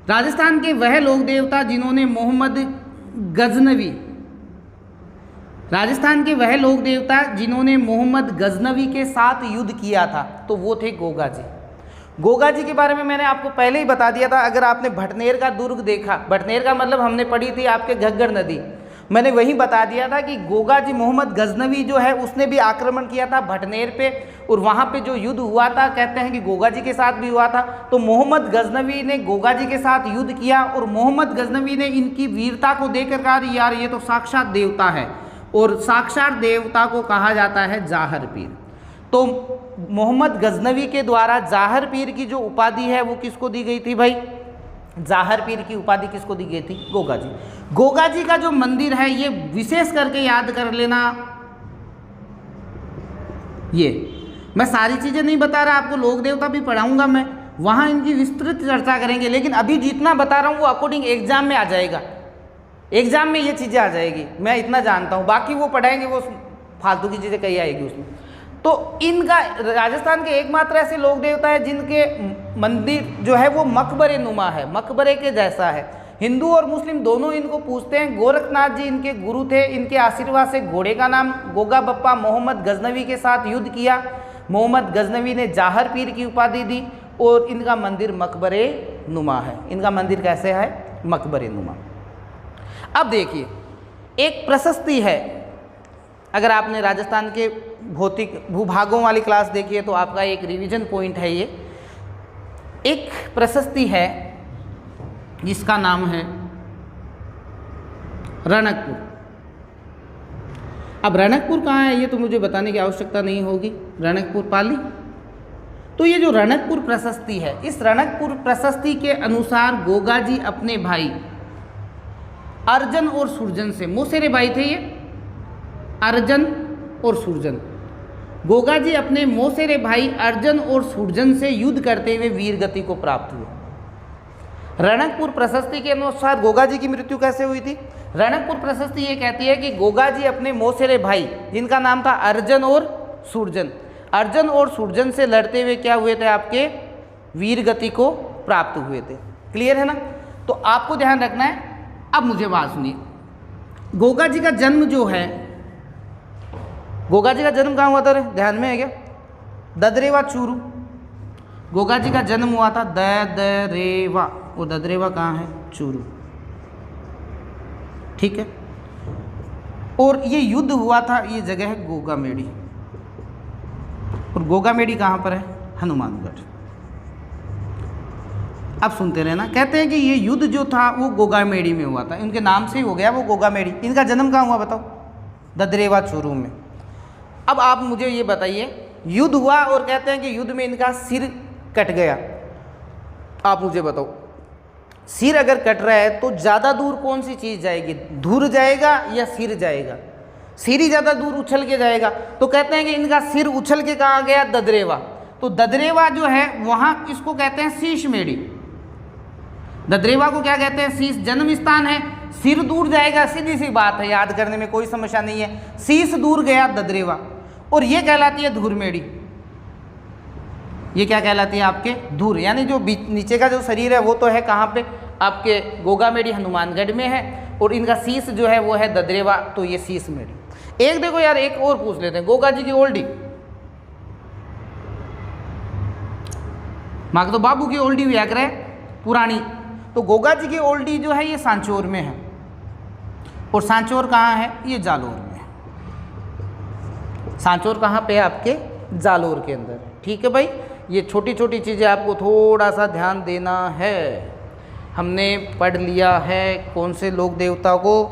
[SPEAKER 1] राजस्थान के वह लोक देवता जिन्होंने मोहम्मद गजनवी, राजस्थान के वह लोक देवता जिन्होंने मोहम्मद गजनवी के साथ युद्ध किया था, तो वो थे गोगा जी। गोगा जी के बारे में मैंने आपको पहले ही बता दिया था। अगर आपने भटनेर का दुर्ग देखा, भटनेर का मतलब हमने पढ़ी थी आपके घग्गर नदी, मैंने वही बता दिया था कि गोगा जी मोहम्मद गजनवी जो है उसने भी आक्रमण किया था भटनेर पे, और वहाँ पे जो युद्ध हुआ था कहते हैं कि गोगा जी के साथ भी हुआ था। तो मोहम्मद गजनवी ने गोगा जी के साथ युद्ध किया, और मोहम्मद गजनवी ने इनकी वीरता को देखकर कहा यार ये तो साक्षात देवता है, और साक्षात देवता को कहा जाता है जाहर पीर। तो मोहम्मद गजनवी के द्वारा जाहर पीर की जो उपाधि है वो किसको दी गई थी भाई? जाहर पीर की उपाधि किसको दी गई थी? गोगा जी। गोगा जी का जो मंदिर है ये विशेष करके याद कर लेना, ये मैं सारी चीज़ें नहीं बता रहा, आपको लोक देवता भी पढ़ाऊंगा मैं, वहाँ इनकी विस्तृत चर्चा करेंगे, लेकिन अभी जितना बता रहा हूँ वो अकॉर्डिंग एग्जाम में आ जाएगा, एग्जाम में ये चीज़ें आ जाएगी, मैं इतना जानता हूँ। बाकी वो पढ़ाएंगे वो फालतू की चीज़ें कही आएगी उसमें। तो इनका राजस्थान के एकमात्र ऐसे लोक देवता है जिनके मंदिर जो है वो मकबरे नुमा है, मकबरे के जैसा है। हिंदू और मुस्लिम दोनों इनको पूछते हैं। गोरखनाथ जी इनके गुरु थे, इनके आशीर्वाद से घोड़े का नाम गोगा बप्पा मोहम्मद गजनवी के साथ युद्ध किया। मोहम्मद गजनवी ने जाहर पीर की उपाधि दी, और इनका मंदिर मकबरे नुमा है। इनका मंदिर कैसे है? मकबरे नुमा। अब देखिए एक प्रशस्ति है, अगर आपने राजस्थान के भौतिक भूभागों वाली क्लास देखी है तो आपका एक रिवीजन पॉइंट है ये। एक प्रशस्ति है जिसका नाम है रणकपुर। अब रणकपुर कहाँ है ये तो मुझे बताने की आवश्यकता नहीं होगी, रणकपुर पाली। तो ये जो रणकपुर प्रशस्ति है, इस रणकपुर प्रशस्ति के अनुसार गोगा जी अपने भाई अर्जन और सुरजन से, मौसेरे भाई थे ये, अर्जन और सुरजन, गोगा जी अपने मौसेरे भाई अर्जन और सुरजन से युद्ध करते हुए वीर गति को प्राप्त हुए। रणकपुर प्रशस्ति के अनुसार गोगा जी की मृत्यु कैसे हुई थी? रणकपुर प्रशस्ति ये कहती है कि गोगा जी अपने मौसेरे भाई जिनका नाम था अर्जन और सुरजन, अर्जन और सुरजन से लड़ते हुए क्या हुए थे? आपके वीर गति को प्राप्त हुए थे। क्लियर है ना? तो आपको ध्यान रखना है। अब मुझे बात सुनिए, गोगा जी का जन्म जो है, गोगा जी का जन्म कहाँ हुआ था? ध्यान में है क्या? ददरेवा चूरू। गोगा जी का जन्म हुआ था ददरेवा, और ददरेवा कहाँ है? चूरू। ठीक है। और ये युद्ध हुआ था, ये जगह है गोगामेड़ी, और गोगामेड़ी कहाँ पर है? हनुमानगढ़। अब सुनते रहना। कहते हैं कि ये युद्ध जो था वो गोगामेड़ी में हुआ था, इनके नाम से ही हो गया वो गोगामेड़ी। इनका जन्म कहाँ हुआ बताओ? ददरेवा चूरू में। अब आप मुझे ये बताइए, युद्ध हुआ और कहते हैं कि युद्ध में इनका सिर कट गया। आप मुझे बताओ, सिर अगर कट रहा है तो ज़्यादा दूर कौन सी चीज़ जाएगी? धुर जाएगा या सिर जाएगा? सिर ही ज़्यादा दूर उछल के जाएगा। तो कहते हैं कि इनका सिर उछल के कहाँ गया? ददरेवा। तो ददरेवा जो है वहाँ इसको कहते हैं शीश मेड़ी। ददरेवा को क्या कहते हैं? शीश जन्म स्थान है। सिर दूर जाएगा, सीधी सी बात है, याद करने में कोई समस्या नहीं है। शीश दूर गया ददरेवा, और ये कहलाती है धूरमेड़ी। ये क्या कहलाती है? आपके धूर, यानी जो नीचे का जो शरीर है वो तो है कहाँ पे? आपके गोगामेड़ी हनुमानगढ़ में है, और इनका शीश जो है वो है ददरेवा। तो ये शीश मेड़ी। एक देखो यार, एक और पूछ लेते हैं, गोगा जी की ओल्डी, माँ तो बाबू की ओल्डी व्याक रहे पुरानी। तो गोगा जी की ओल्डी जो है ये सांचौर में है, और सांचौर कहाँ है? ये जालोर में है। सांचौर कहाँ पे है? आपके जालोर के अंदर। ठीक है भाई, ये छोटी छोटी चीज़ें आपको थोड़ा सा ध्यान देना है। हमने पढ़ लिया है कौन से लोक देवता को?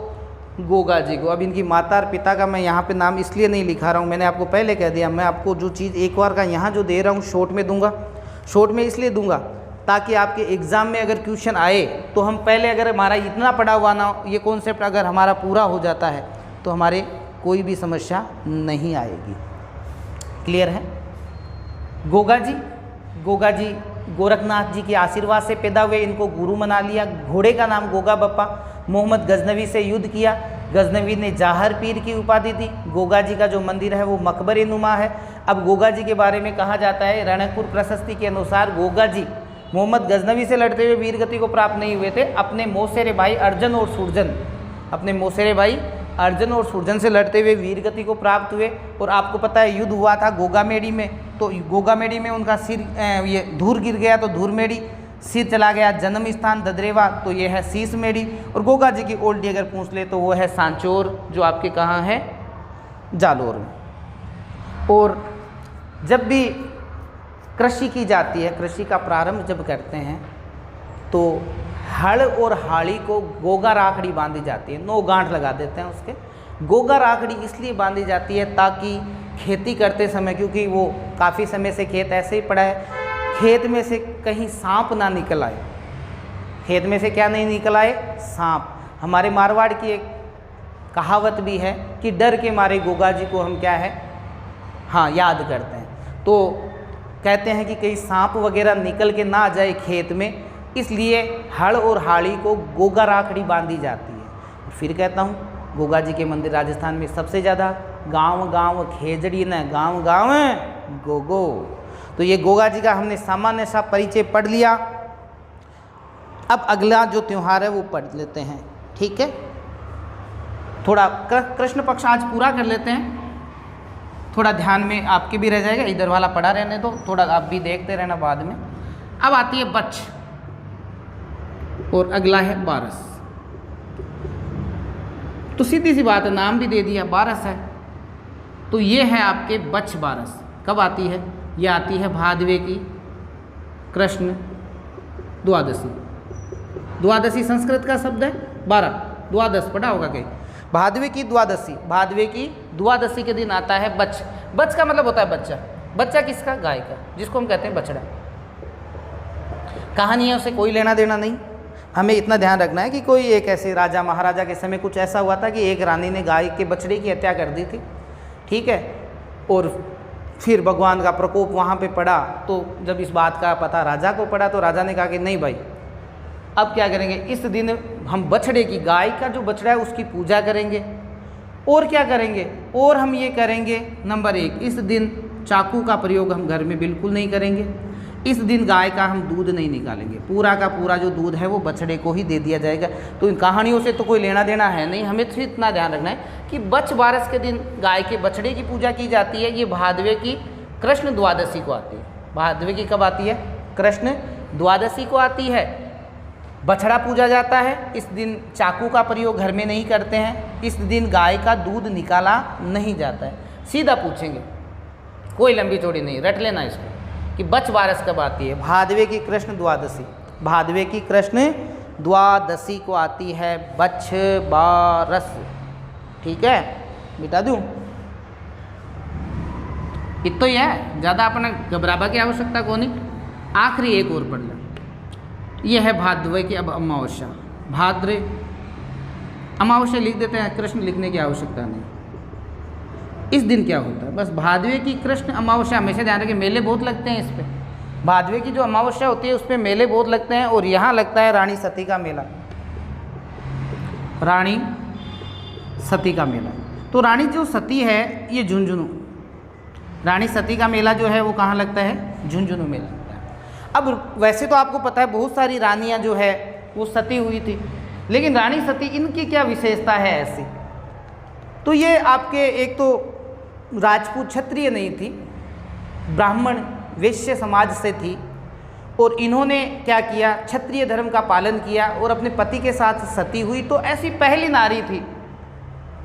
[SPEAKER 1] गोगा जी को। अब इनकी माता और पिता का मैं यहाँ पे नाम इसलिए नहीं लिखा रहा हूँ, मैंने आपको पहले कह दिया, मैं आपको जो चीज़ एक बार का यहाँ जो दे रहा हूँ शॉर्ट में दूंगा। शॉर्ट में इसलिए दूंगा ताकि आपके एग्ज़ाम में अगर क्वेश्चन आए तो हम पहले, अगर हमारा इतना पढ़ा हुआ ना ये कॉन्सेप्ट अगर हमारा पूरा हो जाता है तो हमारे कोई भी समस्या नहीं आएगी। क्लियर है? गोगा जी गोरखनाथ जी के आशीर्वाद से पैदा हुए, इनको गुरु मना लिया। घोड़े का नाम गोगा बप्पा। मोहम्मद गजनवी से युद्ध किया, गजनवी ने जाहर पीर की उपाधि दी। गोगा जी का जो मंदिर है वो मकबरे नुमा है। अब गोगा जी के बारे में कहा जाता है, रणकपुर प्रशस्ति के अनुसार गोगा जी मोहम्मद गजनवी से लड़ते हुए वीर गति को प्राप्त नहीं हुए थे, अपने मौसेरे भाई अर्जन और सुरजन, अपने मौसेरे भाई अर्जन और सुरजन से लड़ते हुए वीर गति को प्राप्त हुए। और आपको पता है युद्ध हुआ था गोगामेड़ी में, तो गोगामेड़ी में उनका सिर ये धूर गिर गया तो धूरमेड़ी, सिर चला गया जन्म स्थान ददरेवा तो ये है शीश मेड़ी, और गोगा जी की ओल्डी अगर पूछ ले तो वो है सांचौर जो आपके कहाँ है, जालोर में। और जब भी कृषि की जाती है, कृषि का प्रारंभ जब करते हैं तो हड़ और हाड़ी को गोगा राखड़ी बांधी जाती है, 9 गांठ लगा देते हैं उसके। गोगा राखड़ी इसलिए बांधी जाती है ताकि खेती करते समय, क्योंकि वो काफ़ी समय से खेत ऐसे ही पड़ा है, खेत में से कहीं सांप ना निकल आए, खेत में से क्या नहीं निकल आए, सांप। हमारे मारवाड़ की एक कहावत भी है कि डर के मारे गोगा जी को हम क्या है, हाँ, याद करते हैं। तो कहते हैं कि कहीं सांप वगैरह निकल के ना जाए खेत में, इसलिए हड़ और हाड़ी को गोगा राखड़ी बांधी जाती है। फिर कहता हूँ गोगा जी के मंदिर राजस्थान में सबसे ज़्यादा, गांव गांव खेजड़ी न गांव गांव गोगो। तो ये गोगा जी का हमने सामान्य सा परिचय पढ़ लिया। अब अगला जो त्यौहार है वो पढ़ लेते हैं, ठीक है। थोड़ा कृष्ण पक्ष आज पूरा कर लेते हैं, थोड़ा ध्यान में आपके भी रह जाएगा, इधर वाला पढ़ा रहने दो, थोड़ा आप भी देखते रहना बाद में। अब आती है बच्छ और अगला है बारस। तो सीधी सी बात है, नाम भी दे दिया, बारस है, तो ये है आपके बच्छ बारस। कब आती है? ये आती है भादवे की कृष्ण द्वादशी। द्वादशी संस्कृत का शब्द है, 12 द्वादश पढ़ा होगा कहीं। भादवे की द्वादशी, भादवे की द्वादशी के दिन आता है बच्छ। बच्छ का मतलब होता है बच्चा। बच्चा किसका? गाय का, जिसको हम कहते हैं बछड़ा। कहानियों से कोई लेना देना नहीं, हमें इतना ध्यान रखना है कि कोई एक ऐसे राजा महाराजा के समय कुछ ऐसा हुआ था कि एक रानी ने गाय के बछड़े की हत्या कर दी थी, ठीक है। और फिर भगवान का प्रकोप वहाँ पे पड़ा, तो जब इस बात का पता राजा को पड़ा तो राजा ने कहा कि नहीं भाई, अब क्या करेंगे, इस दिन हम बछड़े की, गाय का जो बछड़ा है उसकी पूजा करेंगे। और क्या करेंगे, और हम ये करेंगे, नंबर 1, इस दिन चाकू का प्रयोग हम घर में बिल्कुल नहीं करेंगे। इस दिन गाय का हम दूध नहीं निकालेंगे, पूरा का पूरा जो दूध है वो बछड़े को ही दे दिया जाएगा। तो इन कहानियों से तो कोई लेना देना है नहीं, हमें सिर्फ इतना ध्यान रखना है कि बच्छ बारस के दिन गाय के बछड़े की पूजा की जाती है। ये भादवे की कृष्ण द्वादशी को आती है। भादवे की कब आती है? कृष्ण द्वादशी को आती है। बछड़ा पूजा जाता है, इस दिन चाकू का प्रयोग घर में नहीं करते हैं, इस दिन गाय का दूध निकाला नहीं जाता है। सीधा पूछेंगे, कोई लंबी चौड़ी नहीं, रट लेना इसको कि बच्छ बारस कब आती है? भादवे की कृष्ण द्वादशी। भादवे की कृष्ण द्वादशी को आती है बच्छ बारस, ठीक है। मिटा दूँ? इतना ही है, ज़्यादा अपना घबरावा की आवश्यकता को नहीं। आखिरी एक और पढ़ लें, यह है भादवे की अब अमावस्या। भाद्र अमावस्या लिख देते हैं, कृष्ण लिखने की आवश्यकता नहीं। इस दिन क्या होता है? बस भादवे की कृष्ण अमावस्या। हमेशा ध्यान रखें, मेले बहुत लगते हैं इस पे। भादवे की जो अमावस्या होती है उस पर मेले बहुत लगते हैं, और यहाँ लगता है रानी सती का मेला। रानी सती का मेला। तो रानी जो सती है ये झुंझुनू, रानी सती का मेला जो है वो कहाँ लगता है? झुंझुनू में लगता है। अब वैसे तो आपको पता है बहुत सारी रानियाँ जो है वो सती हुई थी, लेकिन रानी सती इनकी क्या विशेषता है ऐसी? तो ये आपके एक तो राजपूत क्षत्रिय नहीं थी, ब्राह्मण वैश्य समाज से थी, और इन्होंने क्या किया, क्षत्रिय धर्म का पालन किया और अपने पति के साथ सती हुई। तो ऐसी पहली नारी थी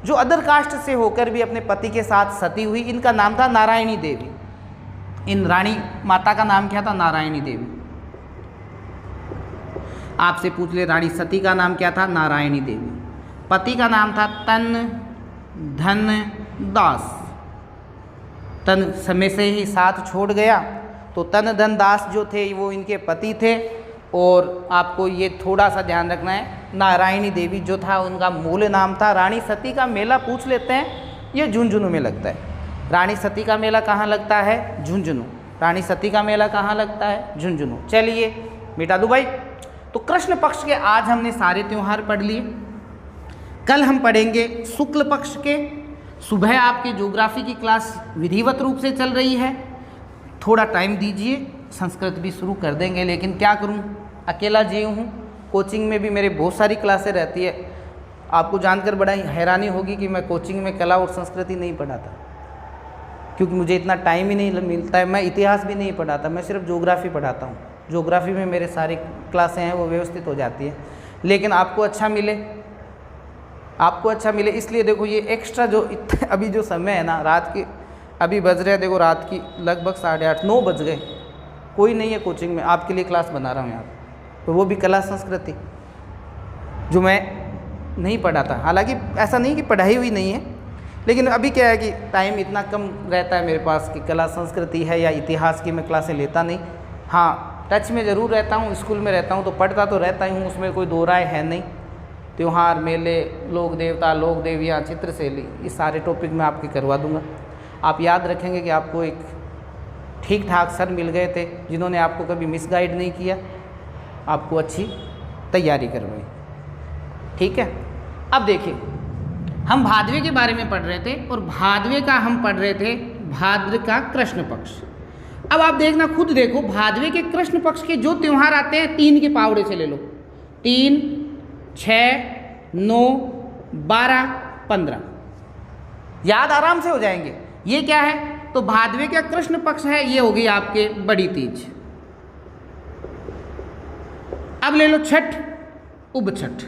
[SPEAKER 1] जो अदर कास्ट से होकर भी अपने पति के साथ सती हुई। इनका नाम था नारायणी देवी। इन रानी माता का नाम क्या था? नारायणी देवी। आपसे पूछ ले, रानी सती का नाम क्या था? नारायणी देवी। पति का नाम था तन धन दास। तन समय से ही साथ छोड़ गया, तो तन धन दास जो थे वो इनके पति थे। और आपको ये थोड़ा सा ध्यान रखना है, नारायणी देवी जो था उनका मूल नाम था। रानी सती का मेला पूछ लेते हैं, ये झुंझुनू में लगता है। रानी सती का मेला कहाँ लगता है? झुंझुनू। रानी सती का मेला कहाँ लगता है? झुंझुनू। चलिए मिटा दूँ भाई। तो कृष्ण पक्ष के आज हमने सारे त्यौहार पढ़ लिए। कल हम पढ़ेंगे शुक्ल पक्ष के। सुबह आपके ज्योग्राफी की क्लास विधिवत रूप से चल रही है, थोड़ा टाइम दीजिए, संस्कृत भी शुरू कर देंगे। लेकिन क्या करूं, अकेला जी हूं, कोचिंग में भी मेरे बहुत सारी क्लासें रहती है। आपको जानकर बड़ा ही हैरानी होगी कि मैं कोचिंग में कला और संस्कृति नहीं पढ़ाता, क्योंकि मुझे इतना टाइम ही नहीं मिलता है। मैं इतिहास भी नहीं पढ़ाता, मैं सिर्फ ज्योग्राफी पढ़ाता हूँ। ज्योग्राफी में मेरे सारी क्लासें हैं वो व्यवस्थित हो जाती है। लेकिन आपको अच्छा मिले, आपको अच्छा मिले इसलिए देखो ये एक्स्ट्रा जो अभी जो समय है ना, रात की अभी बज रहे हैं, देखो रात की लगभग 8:30 9 बज गए, कोई नहीं है कोचिंग में, आपके लिए क्लास बना रहा हूँ यार। तो वो भी कला संस्कृति जो मैं नहीं पढ़ाता। हालांकि ऐसा नहीं कि पढ़ाई हुई नहीं है, लेकिन अभी क्या है कि टाइम इतना कम रहता है मेरे पास कि कला संस्कृति है या इतिहास की मैं क्लासें लेता नहीं। हाँ, टच में ज़रूर रहता हूँ, स्कूल में रहता हूँ तो पढ़ता तो रहता ही हूँ, उसमें कोई दो राय है नहीं। त्यौहार, मेले, लोक देवता, लोक देवियाँ, चित्रशैली, इस सारे टॉपिक मैं आपके करवा दूँगा। आप याद रखेंगे कि आपको एक ठीक ठाक सर मिल गए थे जिन्होंने आपको कभी मिसगाइड नहीं किया, आपको अच्छी तैयारी करवाई। ठीक है, अब देखिए हम भादवे के बारे में पढ़ रहे थे और भादवे का हम पढ़ रहे थे भाद्र का कृष्ण पक्ष। अब आप देखना, खुद देखो, भादवे के कृष्ण पक्ष के जो त्यौहार आते हैं 3 के पावड़े से ले लो, 3, 6, 9, 12, 15, याद आराम से हो जाएंगे। ये क्या है, तो भादवे का कृष्ण पक्ष है, ये होगी आपके बड़ी तीज। अब ले लो छठ, उब छठ,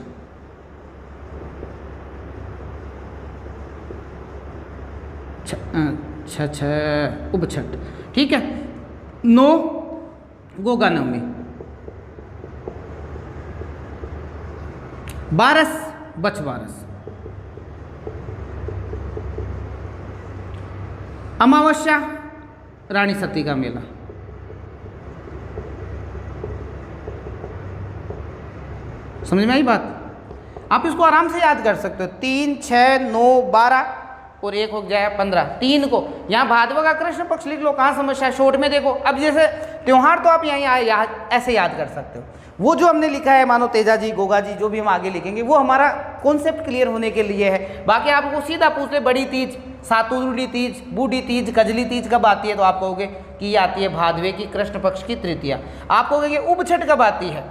[SPEAKER 1] उब छठ, ठीक है। 9 गोगा नवमी, 12 बछ बारस, अमावस्या रानी सती का मेला, समझ में आई बात। आप इसको आराम से याद कर सकते हो, 3, 6, 9, 12 और एक हो जाए 15, 3 को यहाँ भादवा का कृष्ण पक्ष लिख लो, कहाँ समस्या है, शॉर्ट में देखो। अब जैसे त्योहार तो आप यहाँ ऐसे याद कर सकते हो, वो जो हमने लिखा है मानो तेजा जी, गोगा जी, जो भी हम आगे लिखेंगे वो हमारा कॉन्सेप्ट क्लियर होने के लिए है। बाकी आपको सीधा पूछ ले बड़ी तीज, सातुड़ी तीज, बूढ़ी तीज, कजली तीज कब आती है, तो आप कहोगे कि ये आती है भादवे की कृष्ण पक्ष की तृतीया। आप कहोगे कि उब छठ कब आती है,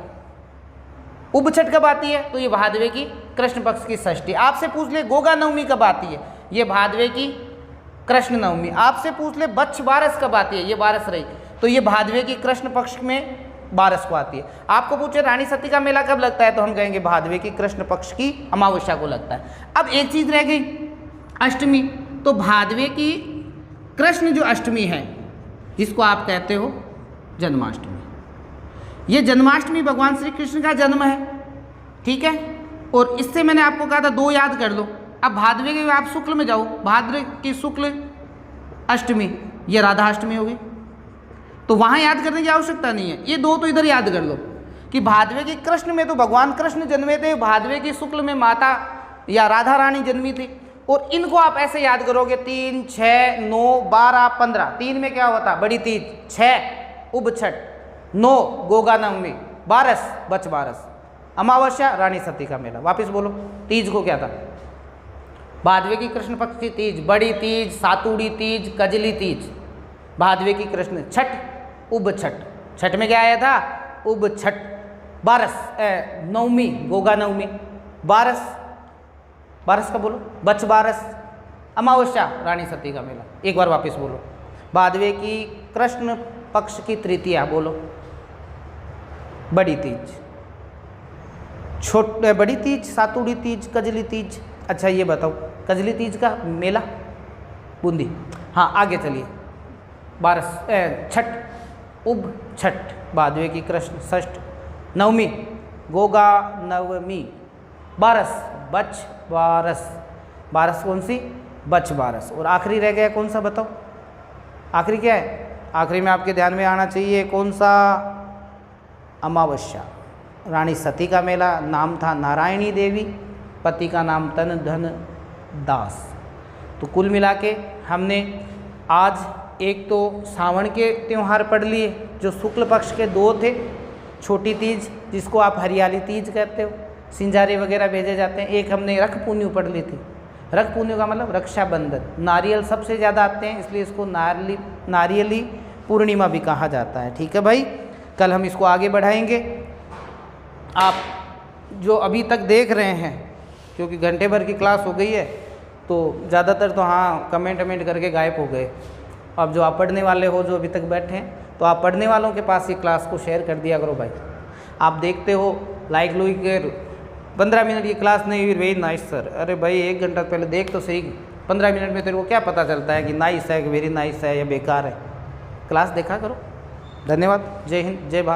[SPEAKER 1] उब छठ कब आती है, तो ये भादवे की कृष्ण पक्ष की षष्ठी। आपसे पूछ ले गोगा नवमी कब आती है, ये भादवे की कृष्ण नवमी। आपसे पूछ ले बच्छ बारस कब आती है, ये बारस रही, तो ये भादवे की कृष्ण पक्ष में बारस को आती है। आपको पूछे रानी सती का मेला कब लगता है, तो हम कहेंगे भादवे की कृष्ण पक्ष की अमावस्या को लगता है। अब एक चीज़ रह गई, अष्टमी। तो भादवे की कृष्ण जो अष्टमी है, जिसको आप कहते हो जन्माष्टमी, ये जन्माष्टमी भगवान श्री कृष्ण का जन्म है, ठीक है। और इससे मैंने आपको कहा था 2 याद कर लो। अब भादवे के आप शुक्ल में जाओ, भाद्र की शुक्ल अष्टमी, ये राधा अष्टमी होगी, तो वहाँ याद करने की आवश्यकता नहीं है। ये 2 तो इधर याद कर लो कि भादवे की कृष्ण में तो भगवान कृष्ण जन्मे थे, भादवे की शुक्ल में माता या राधा रानी जन्मी थी। और इनको आप ऐसे याद करोगे 3, 6, 9, 12, 15। 3 में क्या होता, बड़ी तीज, 6 उब छठ, 9 गोगा नवमी, 12 बछ बारस, अमावस्या रानी सती का मेला। वापिस बोलो, तीज को क्या था, भादवे की कृष्ण पक्ष की तीज, बड़ी तीज, सातुड़ी तीज, कजली तीज, भादवे की कृष्ण, छठ उब छठ, छठ में क्या आया था, उब छठ, बारस नवमी गोगा नवमी, बारस, बारस का बोलो बछ बारस, अमावस्या रानी सती का मेला। एक बार वापस बोलो, भादवे की कृष्ण पक्ष की तृतीया, बोलो बड़ी तीज, बड़ी तीज, सातुड़ी तीज, कजली तीज। अच्छा ये बताओ कजली तीज का मेला बूंदी। हाँ आगे चलिए, बारस छठ उब छठ, भादवे की कृष्ण षष्ठ, नवमी गोगा नवमी, बारस बछ बारस, बारस कौन सी, बछ बारस। और आखिरी रह गया कौन सा बताओ, आखिरी क्या है, आखिरी में आपके ध्यान में आना चाहिए कौन सा, अमावस्या रानी सती का मेला। नाम था नारायणी देवी, पति का नाम तन धन दास। तो कुल मिला के हमने आज एक तो सावन के त्यौहार पढ़ लिए जो शुक्ल पक्ष के 2 थे, छोटी तीज जिसको आप हरियाली तीज कहते हो, सिंजारे वगैरह भेजे जाते हैं। एक हमने रख पून्यु पढ़ ली थी, रख पून्यु का मतलब रक्षाबंधन, नारियल सबसे ज़्यादा आते हैं इसलिए इसको नारियली पूर्णिमा भी कहा जाता है। ठीक है भाई, कल हम इसको आगे बढ़ाएंगे। आप जो अभी तक देख रहे हैं, क्योंकि घंटे भर की क्लास हो गई है तो ज़्यादातर तो हाँ कमेंट करके गायब हो गए, अब जो आप पढ़ने वाले हो, जो अभी तक बैठे हैं, तो आप पढ़ने वालों के पास ये क्लास को शेयर कर दिया करो भाई। आप देखते हो लाइक लुइक के 15 मिनट की क्लास नहीं हुई, वेरी नाइस सर। अरे भाई 1 घंटा पहले देख तो सही, 15 मिनट में तेरे को क्या पता चलता है कि नाइस है कि वेरी नाइस है या बेकार है। क्लास देखा करो। धन्यवाद। जय हिंद, जय भारत।